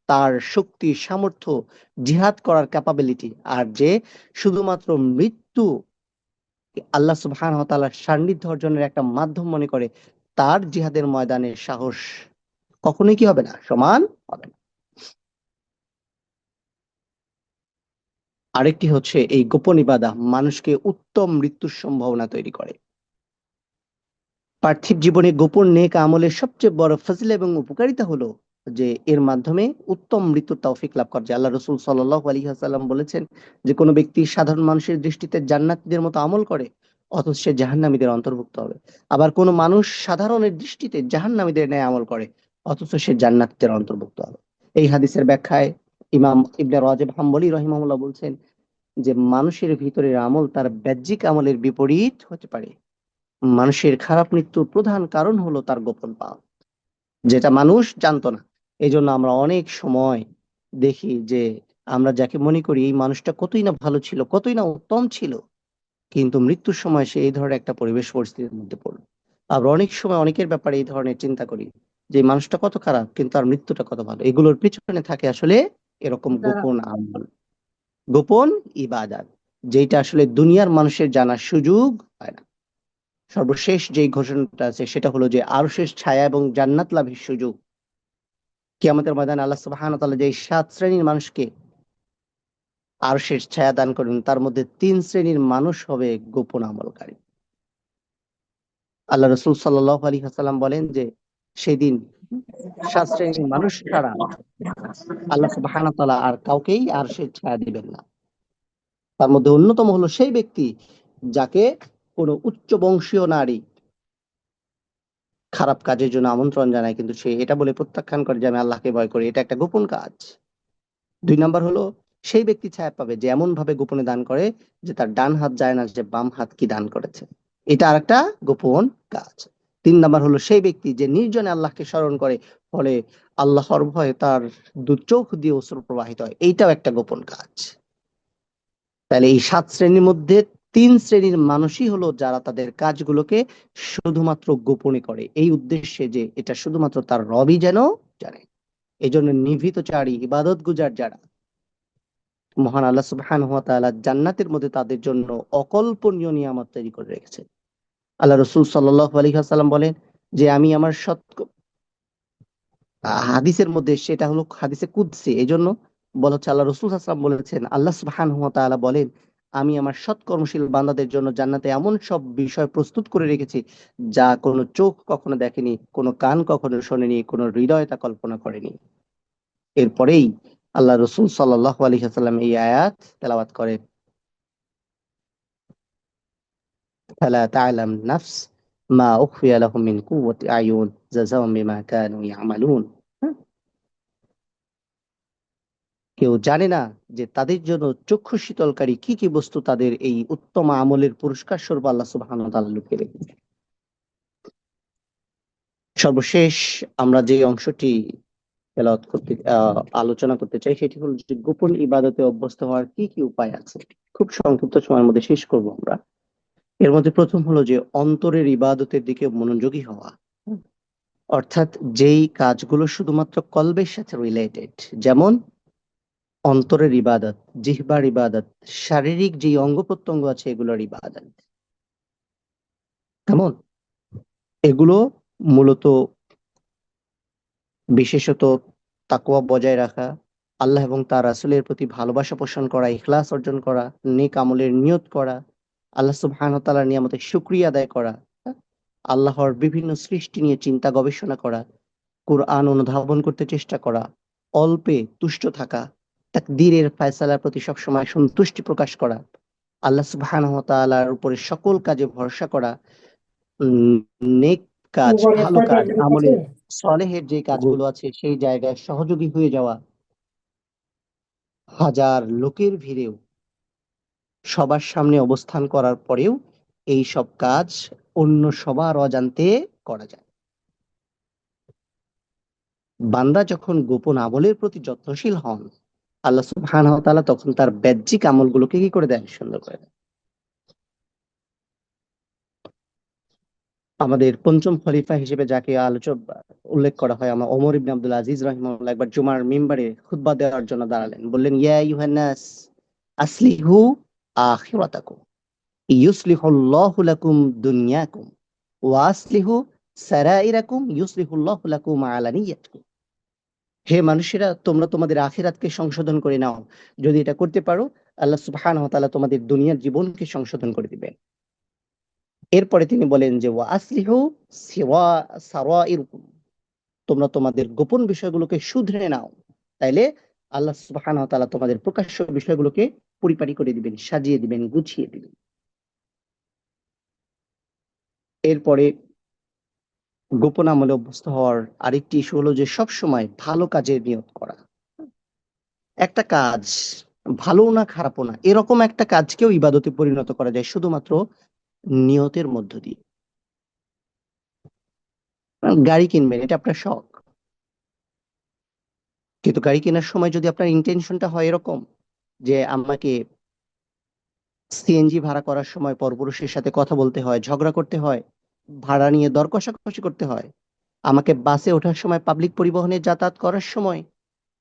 তার শক্তি সামর্থ্য, জিহাদ করার ক্যাপাবিলিটি, আর যে শুধুমাত্র মৃত্যু আল্লাহ সুবহানাহু ওয়া তাআলার সান্নিধ্য অর্জনের একটা মাধ্যম মনে করে, তার জিহাদের ময়দানে সাহস কখনোই কি হবে না, সমান হবে না। আরেকটি হচ্ছে, এই গোপন ইবাদা মানুষকে উত্তম মৃত্যুর সম্ভাবনা তৈরি করে। পার্থিব জীবনে গোপন নেক আমলের সবচেয়ে বড় ফজিলা এবং উপকারিতা হলো যে এর মাধ্যমে উত্তম মৃত্যুর তৌফিক লাভ করে। আল্লাহ রাসূল সাল্লাল্লাহু আলাইহি ওয়াসাল্লাম বলেছেন যে কোনো ব্যক্তি সাধারণ মানুষের দৃষ্টিতে জান্নাতীদের মতো আমল করে, অথচ সে জাহান্নামীদের অন্তর্ভুক্ত হবে। আবার কোনো মানুষ সাধারণের দৃষ্টিতে জাহান্নামীদের ন্যায় আমল করে, অথচ সে জান্নাতীদের অন্তর্ভুক্ত হবে। এই হাদিসের ব্যাখ্যায় ইমাম ইবনে রাজব হাম্বলী রাহিমাহুল্লাহ বলছেন যে মানুষের ভিতরের আমল তার বাহ্যিক আমলের বিপরীত হতে পারে। মানুষের খারাপ মৃত্যুর প্রধান কারণ হলো তার গোপন পাপ, যেটা মানুষ জানতো না। এই জন্য আমরা অনেক সময় দেখি যে আমরা যাকে মনে করি এই মানুষটা কতই না ভালো ছিল, কতই না উত্তম ছিল, কিন্তু মৃত্যুর সময় সে এই ধরনের একটা পরিবেশ পরিস্থিতির মধ্যে পড়লো। আবার অনেক সময় অনেকের ব্যাপারে এই ধরনের চিন্তা করি যে এই মানুষটা কত খারাপ, কিন্তু তার মৃত্যুটা কত ভালো। এগুলোর পিছনে থাকে আসলে এরকম গোপন আমল, গোপন ইবাদত, যেটা আসলে দুনিয়ার মানুষের জানার সুযোগ হয় না। সর্বশেষ যেই ঘোষণাটা আছে সেটা হলো যে আরশের ছায়া এবং জান্নাত লাভের সুযোগ। কিয়ামতের ময়দানে আল্লাহ সুবহানাহু ওয়া তাআলা যে ৭ শ্রেণীর মানুষকে আরশের ছায়া দান করবেন, তার মধ্যে ৩ শ্রেণীর মানুষ হবে গোপন আমলকারী। আল্লাহ রাসূল সাল্লাল্লাহু আলাইহি ওয়াসাল্লাম বলেন যে সেদিন ৭ শ্রেণীর মানুষ ছাড়া আল্লাহ সুবহানাহু ওয়া তাআলা আর কাউকেই আরশের ছায়া দিবেন না। তার মধ্যে অন্যতম হলো সেই ব্যক্তি যাকে কোনো উচ্চ বংশীয় নারী খারাপ কাজের জন্য আমন্ত্রণ জানায়, কিন্তু সে এটা বলে প্রত্যাখ্যান করে যে আমি আল্লাহকে ভয় করি। এটা একটা গোপন কাজ। ২ নাম্বার হলো সেই ব্যক্তি ছায়া পাবে যে এমন ভাবে গোপনে দান করে যে তার ডান হাত যায় না যে বাম হাত কি দান করেছে। এটা আরেকটা গোপন কাজ। ৩ নাম্বার হলো সেই ব্যক্তি যে নির্জনে আল্লাহকে স্মরণ করে, ফলে আল্লাহর ভয়ে তার দু চোখ দিয়ে অশ্রু প্রবাহিত হয়। এইটাও একটা গোপন কাজ। তাহলে এই ৭ শ্রেণীর মধ্যে ৩ শ্রেণীর মানুষই হলো যারা তাদের কাজগুলোকে শুধুমাত্র গোপনে করে, এই উদ্দেশ্যে যে এটা শুধুমাত্র তার রবই যেন জানে। এই জন্য নিভৃতচারী ইবাদত গুজার যারা, মহান আল্লাহ সুবহানাহু ওয়া তাআলা জান্নাতের মধ্যে তাদের জন্য অকল্পনীয় নিয়ামত তৈরি করে রেখেছে। আল্লাহ রাসূল সাল্লাল্লাহু আলাইহি ওয়াসাল্লাম বলেন যে আমি আমার হাদিসের মধ্যে, সেটা হলো হাদিসে কুদসি, এই জন্য বলা হচ্ছে আল্লাহ রাসূল সাল্লাল্লাহু আলাইহি ওয়াসাল্লাম বলেছেন, আল্লাহ সুবহানাহু ওয়া তাআলা বলেন আমি আমার সৎকর্মশীল বান্দাদের জন্য জান্নাতে এমন সব বিষয় প্রস্তুত করে রেখেছি যা কোনো চোখ কখনো দেখেনি, কোনো কান কখনো শোনেনি, কোনো হৃদয় তা কল্পনা করেনি। এরপরেই আল্লাহ রাসূল সাল্লাল্লাহু আলাইহি ওয়াসাল্লাম এই আয়াত তেলাওয়াত করেন, ফালা তা'লাম নাফস মা উখফিয়া লাহুম মিন কুওয়াতি আয়ুন জাযাআম বিমা কানু ইয়ামালুন। কেউ জানে না যে তাদের জন্য চক্ষু শীতলকারী কি কি বস্তু তাদের এই উত্তম আমলের পুরস্কার স্বরূপ আল্লাহ সুবহানাহু ওয়া তাআলা লুকিয়ে রেখেছেন। সর্বশেষ আমরা যে অংশটি আলোচনা করতে চাই সেটি হলো যে গোপন ইবাদতে অভ্যস্ত হওয়ার কি কি উপায় আছে। খুব সংক্ষিপ্ত সময়ের মধ্যে শেষ করব আমরা। এর মধ্যে প্রথম হলো যে অন্তরের ইবাদতের দিকে মনোযোগী হওয়া। অর্থাৎ যেই কাজগুলো শুধুমাত্র কলবের সাথে রিলেটেড, যেমন অন্তরের ইবাদত, জিহ্বার ইবাদত, শারীরিক যে অঙ্গ প্রত্যঙ্গ আছে এগুলোর ইবাদত, কেমন এগুলো মূলত বিশেষত তাকওয়া বজায় রাখা, আল্লাহ এবং তার রাসূলের প্রতি ভালোবাসা পোষণ করা, ইখলাস অর্জন করা, নেক আমলের নিয়ত করা, আল্লাহ সুবহানাহু ওয়া তাআলার নিয়ামতের শুকরিয়া আদায় করা, আল্লাহর বিভিন্ন সৃষ্টি নিয়ে চিন্তা গবেষণা করা, কুরআন অনুধাবন করতে চেষ্টা করা, অল্পে তুষ্ট থাকা, তাকদীরের ফায়সালার প্রতি সবসময় সন্তুষ্টি প্রকাশ করা, আল্লাহ সুবহানাহু ওয়া তাআলার উপরে সকল কাজে ভরসা করা, উম, নেক কাজ, ভালো কাজ, আমলের সলেহের যে কাজগুলো আছে সেই জায়গায় সহযোগী হয়ে যাওয়া, হাজার লোকের ভিড়েও সবার সামনে অবস্থান করার পরেও এই সব কাজ অন্য সবার অজান্তে করা যায়। বান্দা যখন গোপন আমলের প্রতি যত্নশীল হন, আল্লাহ সুবহানাহু ওয়া তাআলা তখন তার বাহ্যিক আমলগুলোকে কি করে দেন? সুন্দর করে দেন। আমাদের পঞ্চম খলিফা হিসেবে যাকে উল্লেখ করা হয়, আমার ওমর ইবনে আব্দুল আজিজ রাহিমাহুল্লাহ একবার জুমার মিম্বারে খুতবা দেওয়ার জন্য দাঁড়ালেন, বললেন, ইয়া আইয়ুহান নাস আসলিহু আখিরাতাকুম ইউসলিহুল্লাহু লাকুম দুনিয়াকুম ওয়া আসলিহু সারাইরাকুম ইউসলিহুল্লাহু লাকুম আলানিয়াতকুম। হে মানুষেরা, তোমরা তোমাদের আখিরাতকে সংশোধন করে নাও। যদি এটা করতে পারো, আল্লাহ সুবহানাহু ওয়া তাআলা তোমাদের দুনিয়ার জীবনকে সংশোধন করে দিবেন। এরপরে তিনি বলেন যে ওয়া আসলিহু সিওয়া সারাইরকুম, তোমরা তোমাদের গোপন বিষয়গুলোকে শুধরে নাও। তাইলে আল্লাহ সুবহানাহু ওয়া তাআলা তোমাদের প্রকাশ্য বিষয়গুলোকে পরিপাটি করে দিবেন, সাজিয়ে দিবেন, গুছিয়ে দিবেন। এরপরে গোপন আমলে অভ্যস্ত হওয়ার আরেকটি ইস্যু হলো যে সব সময় ভালো কাজের নিয়ত করা। একটা কাজ ভালো না খারাপও না, এরকম একটা কাজকেও ইবাদতে পরিণত করা যায় শুধুমাত্র নিয়তের মধ্য দিয়ে। গাড়ি কিনবেন, এটা আপনার শখ, কিন্তু গাড়ি কেনার সময় যদি আপনার ইন্টেনশনটা হয় এরকম যে আমাকে সিএনজি ভাড়া করার সময় পরপুরুষের সাথে কথা বলতে হয়, ঝগড়া করতে হয়, ভাড়া নিয়ে দর কষাকষি করতে হয়, আমাকে বাসে ওঠার সময়, পাবলিক পরিবহনে যাতায়াত করার সময়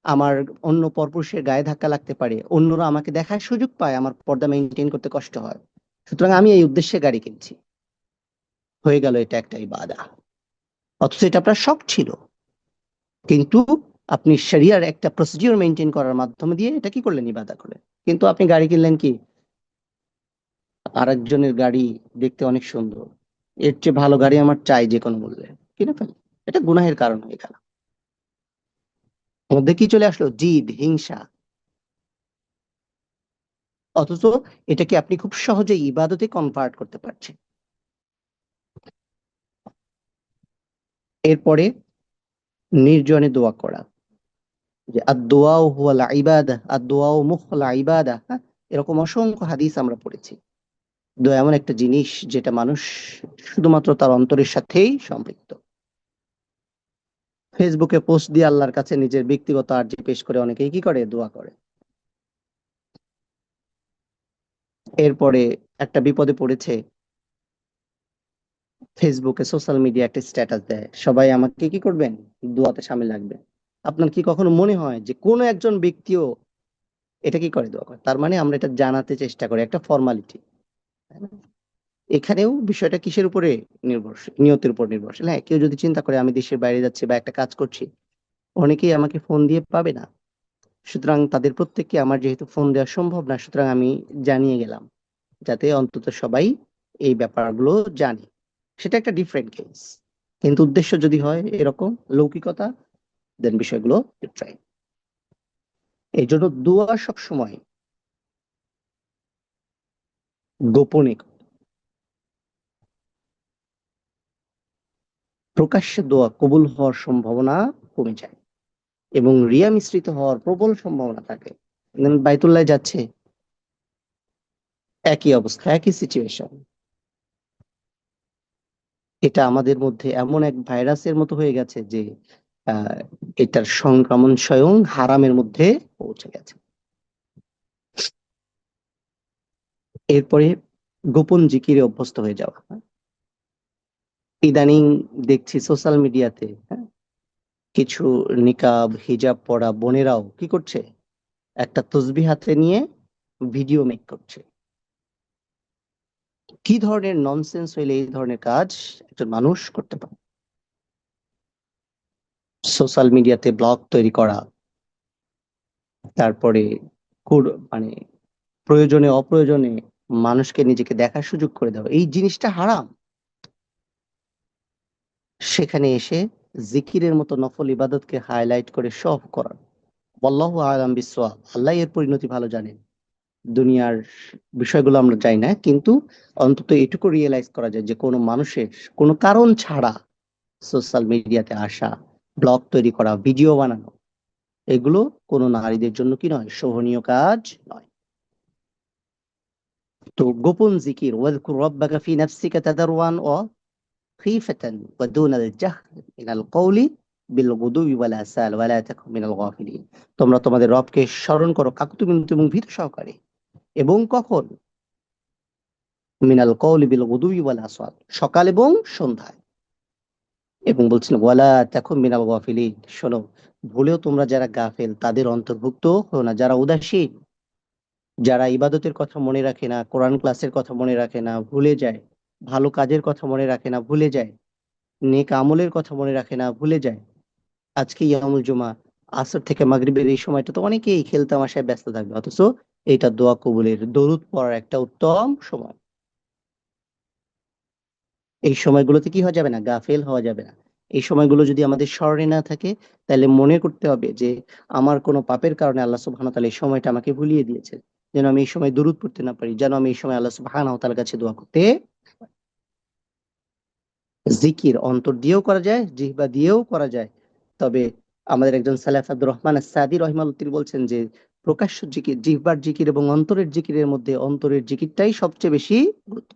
আমার অন্য পরপুরুষের গায়ে ধাক্কা লাগতে পারে, অন্যরা আমাকে দেখার সুযোগ পায়, আমার পর্দা মেনটেন করতে কষ্ট হয়, সুতরাং আমি এই উদ্দেশ্যে গাড়ি কিনছি, হয়ে গেল এটা একটা ইবাদা। অথচ এটা আপনার শখ ছিল, কিন্তু আপনি শরিয়ার একটা প্রসিডিওর মেনটেন করার মাধ্যমে দিয়ে এটা কি করলেন? ইবাদা করলেন। কিন্তু আপনি গাড়ি কিনলেন কি, আরেকজনের গাড়ি দেখতে অনেক সুন্দর, এর চেয়ে ভালো গাড়ি আমার চাই যে কোনো মূল্যে, কিনে ফেলেন। এটা গুনাহের কারণ হয়ে গেল। মধ্যে কি চলে আসলো? জিদ, হিংসা। অথচ এটাকে আপনি খুব সহজেই ইবাদতে কনভার্ট করতে পারছেন। এরপরে নির্জনে দোয়া করা, যে আদ-দুআউ হুয়াল ইবাদাহ, আদ-দুআউ মুখুল ইবাদাহ। এরকম অসংখ্য হাদিস আমরা পড়েছি। দোয়া এমন একটা জিনিস যেটা মানুষ শুধুমাত্র তার অন্তরের সাথেই সম্পৃক্ত। ফেসবুকে পোস্ট দিয়ে আল্লাহর কাছে নিজের ব্যক্তিগত আর্জি পেশ করে অনেকেই কি করে? দোয়া করে। এরপরে একটা বিপদে পড়েছে, ফেসবুকে সোশ্যাল মিডিয়া একটা স্ট্যাটাস দেয়, সবাই আমাকে কি করবেন? দোয়াতে শামিল রাখবেন। আপনার কি কখনো মনে হয় যে কোনো একজন ব্যক্তিও এটা কি করে? দোয়া করে? তার মানে আমরা এটা জানাতে চেষ্টা করি, একটা ফর্মালিটি। এখানেও বিষয়টা কিসের উপরে নির্ভরশীল? নিয়তের উপর নির্ভরশীল। হ্যাঁ, কেউ যদি চিন্তা করে আমি দেশের বাইরে যাচ্ছি বা একটা কাজ করছি, অনেকেই আমাকে ফোন দিয়ে পাবে না, সুতরাং তাদের প্রত্যেককে আমার যেহেতু ফোন দেওয়া সম্ভব না, সুতরাং আমি জানিয়ে গেলাম, যাতে অন্তত সবাই এই ব্যাপারগুলো জানে। সেটা একটা ডিফারেন্ট কেস। কিন্তু উদ্দেশ্য যদি হয় এরকম লৌকিকতা, দেন বিষয়গুলো ডিফারেন্ট। এই জন্য দোয়া সবসময় গোপনে, প্রকাশ্যে দোয়া কবুল হওয়ার সম্ভাবনা কমে যায় এবং রিয়া মিশ্রিত হওয়ার প্রবল সম্ভাবনা থাকে। বাইতুল্লাহ যাচ্ছে, একই অবস্থা, একই সিচুয়েশন, এটা আমাদের মধ্যে এমন এক ভাইরাসের মতো হয়ে গেছে যে আহ, এটার সংক্রমণ স্বয়ং হারামের মধ্যে পৌঁছে গেছে। এরপরে গোপন জিকিরে অভ্যস্ত হয়ে যাওয়া। ইদানিং দেখছি সোশ্যাল মিডিয়াতে, কিছু নিকাব হিজাব পরা বোনেরাও কি করছে, একটা তসবিহ হাতে নিয়ে ভিডিও মেক করছে। কি ধরনের ননসেন্স হইলে এই ধরনের কাজ একজন মানুষ করতে পারে? সোশ্যাল মিডিয়াতে ব্লগ তৈরি করা, তারপরে মানে প্রয়োজনে অপ্রয়োজনে মানুষকে নিজেকে দেখার সুযোগ করে দেওয়া, এই জিনিসটা হারাম। সেখানে এসে জিকিরের মতো নফল ইবাদতকে হাইলাইট করে সব করা। আল্লাহু আলাম বিসওয়াব, আল্লাহ এর পরিণতি ভালো জানেন। দুনিয়ার বিষয়গুলো আমরা জানি না, কিন্তু অন্তত এটুকু রিয়েলাইজ করা যায় যে কোনো মানুষের কোনো কারণ ছাড়া সোশ্যাল মিডিয়াতে আসা, ব্লগ তৈরি করা, ভিডিও বানানো, এগুলো কোনো নারীদের জন্য কি নয়, শোভনীয় কাজ নয়। তো গোপন জিকির, ওয়াজকুর রাব্বাকা ফি নাফসিকা তাদাররুআন ওয়া খীফাতান ওয়া দুনাল জাহরি মিনাল কওলি বিল গুদুই ওয়াল আসাল ওয়া লা তাকুন মিনাল গাফিলিন। তোমরা তোমাদের রবকে স্মরণ করো কাকুতিমিনতি এবং ভীত সহকারে, এবং কখন, মিনাল কওলি বিল গুদুই ওয়াল আসাল, সকাল এবং সন্ধ্যায়। এবং বলছিলেন ওয়ালা তাকুন মিনাল গাফিলিন, শোনো, ভুলেও তোমরা যারা গাফেল তাদের অন্তর্ভুক্ত হও না, যারা উদাসীন, যারা ইবাদতের কথা মনে রাখে না, কোরআন ক্লাসের কথা মনে রাখে না, ভুলে যায়, ভালো কাজের কথা মনে রাখে না, ভুলে যায়, নেক আমলের কথা মনে রাখে না, ভুলে যায়। আজকে ইয়ামুল জুমা, আসর থেকে মাগরিবের এই সময়টা তো অনেকেই খেলতামাশায় ব্যস্ত থাকবে, অথচ এটা দোয়া কবুলের, দরুদ পড়ার একটা উত্তম সময়। এই সময়গুলোতে কি হওয়া যাবে না, গাফেল হওয়া যাবে না। এই সময়গুলো যদি আমাদের স্মরণে না থাকে, তাহলে মনে করতে হবে যে আমার কোনো পাপের কারণে আল্লাহ সুবহানাহু ওয়া তাআলা এই সময়টা আমাকে ভুলিয়ে দিয়েছে, যেন আমি এই সময় দরুদ পড়তে না পারি, যেন আমি এই সময় আল্লাহ সুবহানাহু ওয়া তাআলার কাছে দোয়া করতে। জিকির অন্তর দিয়েও করা যায়, জিহ্বা দিয়েও করা যায়। তবে আমাদের একজন সালেফ আব্দুর রহমান আস-সাদি রাহিমাহুল্লাহ তিনি বলছেন যে প্রকাশ্য জিকির, জিহ্বার জিকির এবং অন্তরের জিকিরের মধ্যে অন্তরের জিকিরটাই সবচেয়ে বেশি গুরুত্ব।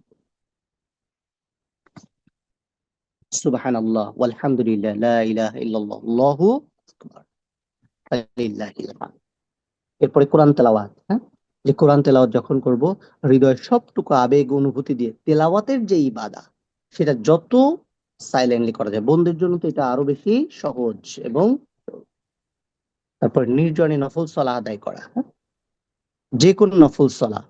সুবহানাল্লাহ ওয়ালহামদুলিল্লাহ লা ইলাহা ইল্লাল্লাহ আল্লাহু আকবার লিল্লাহিল হামদ। এরপরে কোরআন তেলাওয়াত, যে কোরআন তেলাওয়াত যখন করব, হৃদয়ের সবটুকু আবেগ অনুভূতি দিয়ে তেলাওয়াতের যে ইবাদা, সেটা যত সাইলেন্টলি করা যায়, বন্ধুদের জন্য তো এটা আরো বেশি সহজ। এবং তারপর নির্জনে নফল সলা আদায় করা, যে কোনো নফল সলা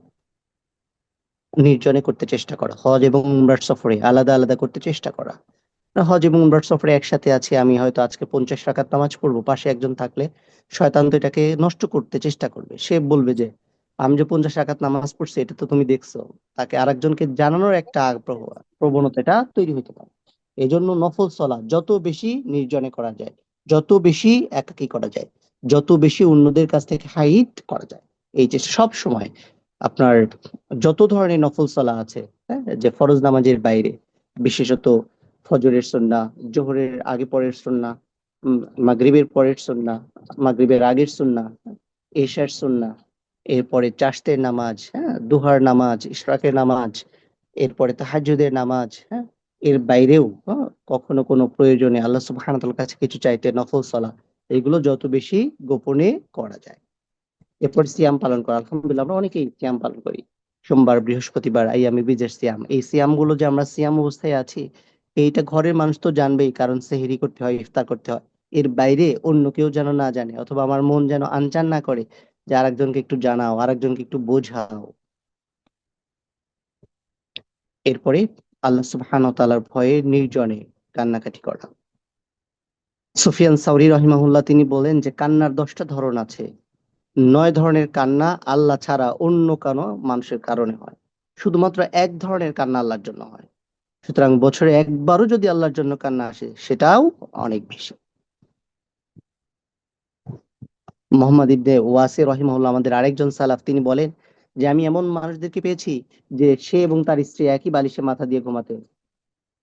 নির্জনে করতে চেষ্টা করা, হজ এবং উমরার সফরে আলাদা আলাদা করতে চেষ্টা করা। হজ এবং উমরার সফরে একসাথে আছি, আমি হয়তো আজকে 50 রাকাত নামাজ পড়বো, পাশে একজন থাকলে শয়তান তো এটাকে নষ্ট করতে চেষ্টা করবে, সে বলবে যে আমি যে 50 রাকাত নামাজ পড়ছি এটা তো তুমি দেখছো। তাকে আরেকজনকে জানানোর একটা প্রবণতা এটা তৈরি হতে পারে। এই জন্য নফল সলা যত বেশি নির্জনে করা যায়, যত বেশি একাকী করা যায়, যত বেশি অন্যদের কাছ থেকে হাইড করা যায়, এই যে সব সময় আপনার যত ধরনের নফল সলা আছে, যে ফরজ নামাজের বাইরে, বিশেষত ফজরের সুন্নাহ, জোহরের আগে পরের সুন্নাহ, উম, মাগরিবের পরের সুন্নাহ, মাগরিবের আগের সুন্নাহ, এশার সুন্নাহ, এরপরে চাশতের নামাজ, দুহার নামাজ, ইশরাকের নামাজ, এরপরে তাহাজ্জুদের নামাজ, এর বাইরেও কখনো কোনো প্রয়োজনে আল্লাহ সুবহানাহু ওয়া তাআলার কাছে কিছু চাইতে নফল সালাত, এগুলো যত বেশি গোপনে করা যায়। এরপর সিয়াম পালন করা, আলহামদুলিল্লাহ আমরা অনেকেই সিয়াম পালন করি। সোমবার, বৃহস্পতিবার, আইয়ামে বীজের সিয়াম, এই সিয়াম গুলো যে আমরা সিয়াম অবস্থায় আছি, এইটা ঘরের মানুষ তো জানবেই, কারণ সেহরি করতে হয়, ইফতার করতে হয়। এর বাইরে অন্য কেউ যেন না জানে, অথবা আমার মন যেন আনচান না করে যে আরেকজনকে একটু জানাও, আরেকজনকে একটু বোঝাও। এরপরে আল্লাহ সুবহানাহু ওয়া তাআলার ভয়ে নির্জনে কান্নাকাটি করা। সুফিয়ান সাউরি রহিমাহুল্লাহ তিনি বলেন যে কান্নার 10টা ধরন আছে। 9 ধরনের কান্না আল্লাহ ছাড়া অন্য কোনো মানুষের কারণে হয়, শুধুমাত্র এক ধরনের কান্না আল্লাহর জন্য হয়। সুতরাং বছরে একবারও যদি আল্লাহর জন্য কান্না আসে, সেটাও অনেক বেশি। মোহাম্মদ ইবনে ওয়াসি রহিমাহুল্লাহ, আমাদের আরেকজন সালাফ, তিনি বলেন যে আমি এমন মানুষদেরকে পেয়েছি যে সে এবং তার স্ত্রী একই বালিশে মাথা দিয়ে ঘুমাতেন,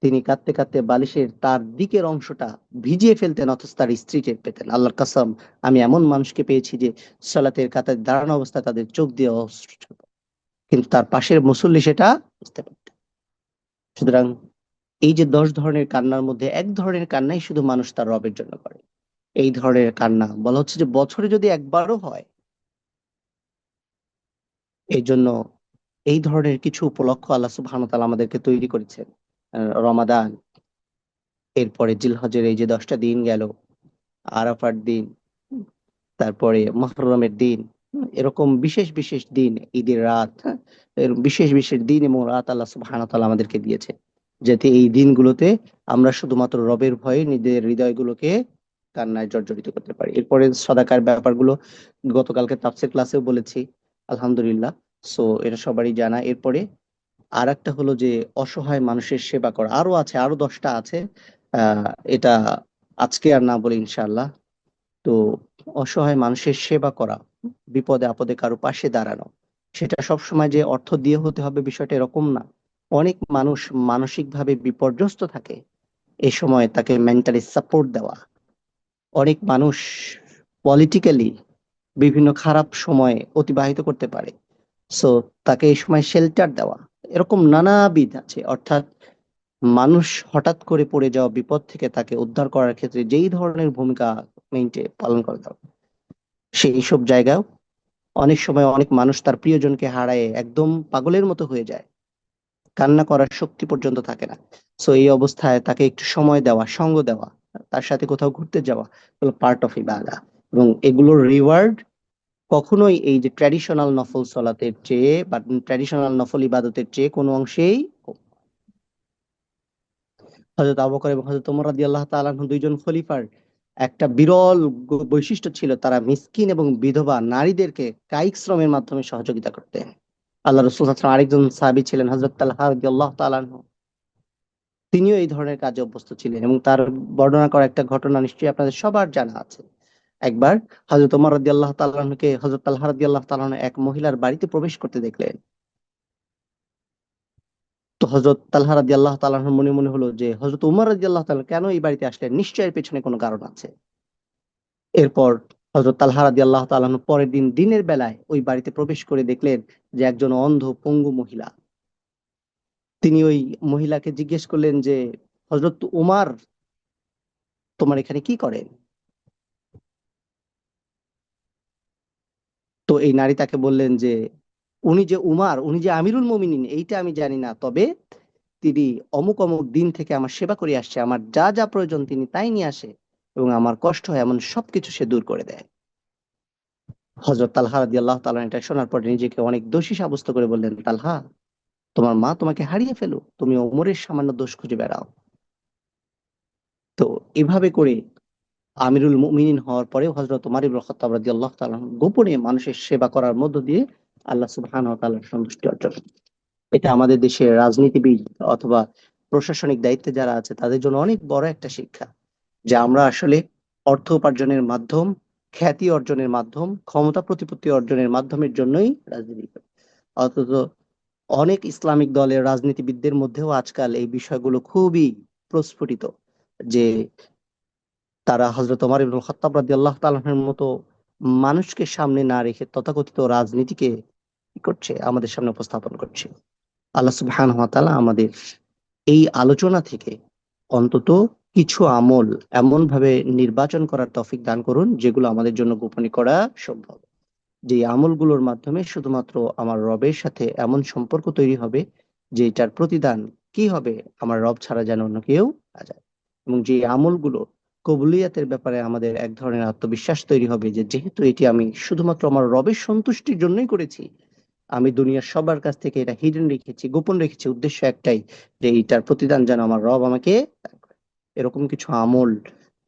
তিনি কাঁদতে কাঁদতে বালিশের তার দিকের অংশটা ভিজিয়ে ফেলতেন, অথচ তার স্ত্রী টের পেতেন। আল্লাহর কসম, আমি এমন মানুষকে পেয়েছি যে সালাতের কাতারে দাঁড়ানো অবস্থায় তাদের চোখ দিয়ে অশ্রু ঝরত, কিন্তু তার পাশের মুসল্লি সেটা বুঝতে পারতেন। সুতরাং এই যে 10 ধরনের কান্নার মধ্যে এক ধরনের কান্নাই শুধু মানুষ তার রবের জন্য করে। এই ধরনের কান্না বলা হচ্ছে যে বছরে যদি একবারও হয়। এই জন্য এই ধরনের কিছু উপলক্ষ আল্লাহ সুবহানাহু ওয়া তাআলা আমাদেরকে তৈরি করেছেন। রমাদান, এরপরে জিলহজের এই যে 10টা দিন গেল, আরাফার দিন, তারপরে মুহররমের দিন, এরকম বিশেষ বিশেষ দিন, ঈদের রাত, হ্যাঁ, বিশেষ বিশেষ দিন এবং রাত আল্লাহ সুবহানাহু ওয়া তাআলা আমাদেরকে দিয়েছে, যাতে এই দিনগুলোতে আমরা শুধুমাত্র রবের ভয়ে নিজেদের হৃদয়গুলোকে কান্নায় জর্জরিত করতে পারি। এরপরে সদাকার ব্যাপারগুলো গতকালকে তাফসীর ক্লাসেও বলেছি, আলহামদুলিল্লাহ। সো এটা সবারই জানা। এরপরে আর একটা হলো যে অসহায় মানুষের সেবা করা, আরো আছে, আরো 10টা আছে। এটা আজকে আর না বলে ইনশাআল্লাহ। তো অসহায় মানুষের সেবা করা, বিপদে আপদে কারো পাশে দাঁড়ানো, সেটা সব সময় যে অর্থ দিয়ে হতে হবে বিষয়টা এরকম না। অনেক মানুষ মানসিকভাবে বিপর্যস্ত থাকে, এই সময় তাকে মেন্টালি সাপোর্ট দেওয়া। অনেক মানুষ পলিটিক্যালি বিভিন্ন খারাপ সময় অতিবাহিত করতে পারে, সো তাকে এই সময় শেল্টার দেওয়া। এরকম নানাবিধ আছে। অর্থাৎ মানুষ হঠাৎ করে পড়ে যাওয়া বিপদ থেকে তাকে উদ্ধার করার ক্ষেত্রে যেই ধরনের ভূমিকা পালন করে দেওয়া, সেই সব জায়গায় অনেক সময় অনেক মানুষ তার প্রিয়জনকে হারায় একদম পাগলের মতো হয়ে যায়, কান্না করার শক্তি পর্যন্ত থাকে না। সো এই অবস্থায় তাকে একটু সময় দেওয়া, সঙ্গ দেওয়া, তার সাথে কোথাও ঘুরতে যাওয়া, এগুলো পার্ট অফ ইবাদা। এবং এগুলোর রিওয়ার্ড কখনোই এই যে ট্র্যাডিশনাল নফল সলাতের চেয়ে বা ট্র্যাডিশনাল নফল ইবাদতের চেয়ে কোনো অংশেই কম। হযরত আবু বকর এবং হযরত ওমর রাদিয়াল্লাহু তাআলা আনহু দুইজন খলিফার একটা বিরল বৈশিষ্ট্য ছিল, তারা মিসকিন এবং বিধবা নারীদেরকে কায়িক শ্রমের মাধ্যমে সহযোগিতা করতেন। আল্লাহ রাসূল সাল্লাল্লাহু আলাইহি ওয়াসাল্লাম আরেকজন সাহাবী ছিলেন হযরত তালহা রাদিয়াল্লাহু তাআলা আনহু, তিনিও এই ধরনের কাজে অভ্যস্ত ছিলেন এবং তার বর্ণনা করা একটা ঘটনা নিশ্চয়ই আপনাদের সবার জানা আছে। একবার হযরত ওমর রাদিয়াল্লাহু তাআলা আনহুকে হযরত তালহা রাদিয়াল্লাহু তাআলা আনহু এক মহিলার বাড়িতে প্রবেশ করতে দেখলেন। তো হযরত তালহা রাদিয়াল্লাহু তাআলা আনহুর মনে মনে হলো যে হযরত উমর রাদিয়াল্লাহু তাআলা কেন এই বাড়িতে আসলেন, নিশ্চয়ই এর পেছনে কোনো কারণ আছে। এরপর হযরত তালহা রাদিয়াল্লাহু তাআলা আনহু পরের দিন দিনের বেলায় ওই বাড়িতে প্রবেশ করে দেখলেন যে একজন অন্ধ পঙ্গু মহিলা। তিনি ওই মহিলাকে জিজ্ঞেস করলেন যে হযরত উমার তোমার এখানে কি করেন? তো এই নারী তাকে বললেন যে উনি যে উমার, উনি যে আমিরুল মুমিনিন এইটা আমি জানি না, তবে তিনি অমুক অমুক দিন থেকে আমার সেবা করে আসছে, আমার যা যা প্রয়োজন তিনি তাই নিয়ে আসে এবং আমার কষ্ট হয় এমন সবকিছু সে দূর করে দেয়। হযরত তালহা রাদিয়াল্লাহু তাআলা এটা শোনার পর নিজেকে অনেক দোষী সাব্যস্ত করে বললেন, তালহা, তোমার মা তোমাকে হারিয়ে ফেলো, তুমি ওমরের সামান্য দোষ খুঁজে বেড়াও। তো এভাবে করে আমিরুল মুমিনিন হওয়ার পরেও হযরত ওমর ইবনে খাত্তাব রাদিয়াল্লাহু তাআলা আনহু গোপনে মানুষের সেবা করার মধ্য দিয়ে আল্লাহ সুবহানাহু ওয়া তাআলার সন্তুষ্টি অর্জন। এটা আমাদের দেশের রাজনীতিবিদ অথবা প্রশাসনিক দায়িত্বে যারা আছে তাদের জন্য অনেক বড় একটা শিক্ষা, যে আমরা আসলে অর্থ উপার্জনের মাধ্যম, খ্যাতি অর্জনের মাধ্যম, ক্ষমতা প্রতিপত্তি অর্জনের মাধ্যমের জন্যই রাজনীতি করি। অথচ অনেক ইসলামিক দলের রাজনীতিবিদদের মধ্যেও আজকাল এই বিষয়গুলো খুবই প্রস্ফুটিত, যে তারা হযরত ওমর ইবনে খাত্তাব রাদিয়াল্লাহু তাআলা আনহুর মতো মানুষকে সামনে না রেখে তথাকথিত রাজনীতিকে কি করছে, আমাদের সামনে উপস্থাপন করছে। আল্লাহ সুবহানাহু ওয়া তাআলা আমাদের এই আলোচনা থেকে অন্তত কিছু আমল এমন ভাবে নির্বাচন করার তৌফিক দান করুন যেগুলো আমাদের জন্য গোপনে করা সম্ভব, যে আমলগুলোর মাধ্যমে শুধুমাত্র আমার রবের সাথে এমন সম্পর্ক তৈরি হবে যে এটার প্রতিদান কি হবে আমার রব ছাড়া যেন অন্য কেউ না যায়। এবং যে আমলগুলো কবুলিয়াতের ব্যাপারে আমাদের এক ধরনের আত্মবিশ্বাস তৈরি হবে যে যেহেতু এটি আমি শুধুমাত্র আমার রবের সন্তুষ্টির জন্যই করেছি, আমি দুনিয়ার সবার কাছ থেকে এটা হিডেন রেখেছি, গোপন রেখেছি, উদ্দেশ্য একটাই, যে এইটার প্রতিদান যেন আমার রব আমাকে দান করে। এরকম কিছু আমল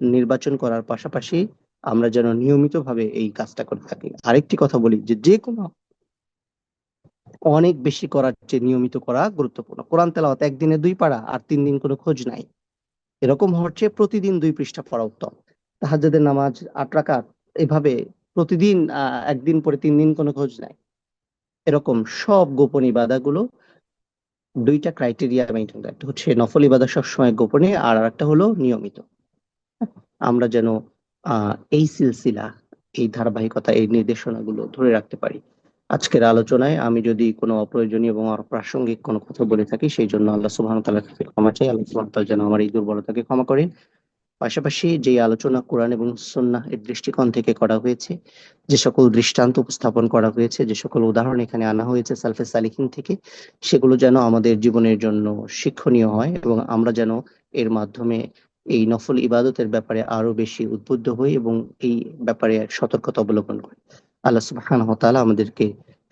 নির্বাচন করার পাশাপাশি আমরা যেন নিয়মিতভাবে এই কাজটা করে থাকি। আরেকটি কথা বলি যে যে কোনো অনেক বেশি করার চেয়ে নিয়মিত করা গুরুত্বপূর্ণ। কোরআন তেলাওয়াত একদিনে 2 পারা আর 3 দিন কোনো খোঁজ নাই, এরকম হওয়ার চেয়ে প্রতিদিন 2 পৃষ্ঠা পড়া উত্তম। তাহাজ্জুদের নামাজ 8 রাকাত, এভাবে প্রতিদিন একদিন পরে 3 দিন কোনো খোঁজ নাই, এরকম সব গোপন ইবাদাগুলো 2টা ক্রাইটেরিয়া মেনটেন করে। একটা হচ্ছে নফল ইবাদত সবসময় গোপনে, আর আরেকটা হলো নিয়মিত। আমরা যেন এই সিলসিলা, এই ধারাবাহিকতা, এই নির্দেশনাগুলো ধরে রাখতে পারি। আজকের আলোচনায় আমি যদি কোনো অপ্রয়োজনীয় এবং অপ্রাসঙ্গিক কোনো কথা বলে থাকি, সেই জন্য আল্লাহ সুবহানাহু ওয়া তাআলার কাছে ক্ষমা চাই। আল্লাহ সুবহানাহু ওয়া তাআলা যেন আমার এই দুর্বলতাকে ক্ষমা করেন। পাশাপাশি যে আলোচনা কোরআন এবং সুন্নাহ এর দৃষ্টিকোণ থেকে করা হয়েছে, যে সকল দৃষ্টান্ত উপস্থাপন করা হয়েছে, যে সকল উদাহরণ এখানে আনা হয়েছে সালফে সালিহিন থেকে, সেগুলো যেন আমাদের জীবনের জন্য শিক্ষণীয় হয় এবং আমরা যেন এর মাধ্যমে এই নফল ইবাদতের ব্যাপারে আরো বেশি উদ্বুদ্ধ হই এবং এই ব্যাপারে সতর্কতা অবলম্বন করি। আল্লাহ সুবহানাহু ওয়া তাআলা আমাদেরকে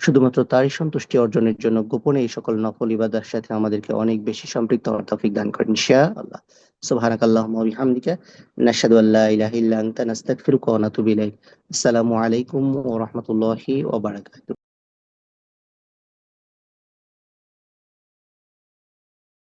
শুধুমাত্র তারই সন্তুষ্টি অর্জনের জন্য গোপনে এই সকল নফল ইবাদার সাথে আমাদেরকে অনেক বেশি সম্পৃক্ত হওয়ার তৌফিক দান করেন ইনশাআল্লাহ। সুবহানাকাল্লাহুম্মা ওয়া বিহামদিকা নাশহাদু আল্লা ইলাহা ইল্লা আনতা নাস্তাগফিরুকা ওয়া নাতুবু ইলাইক। আসসালামু আলাইকুম ওয়া রাহমাতুল্লাহি ওয়া বারাকাতুহু।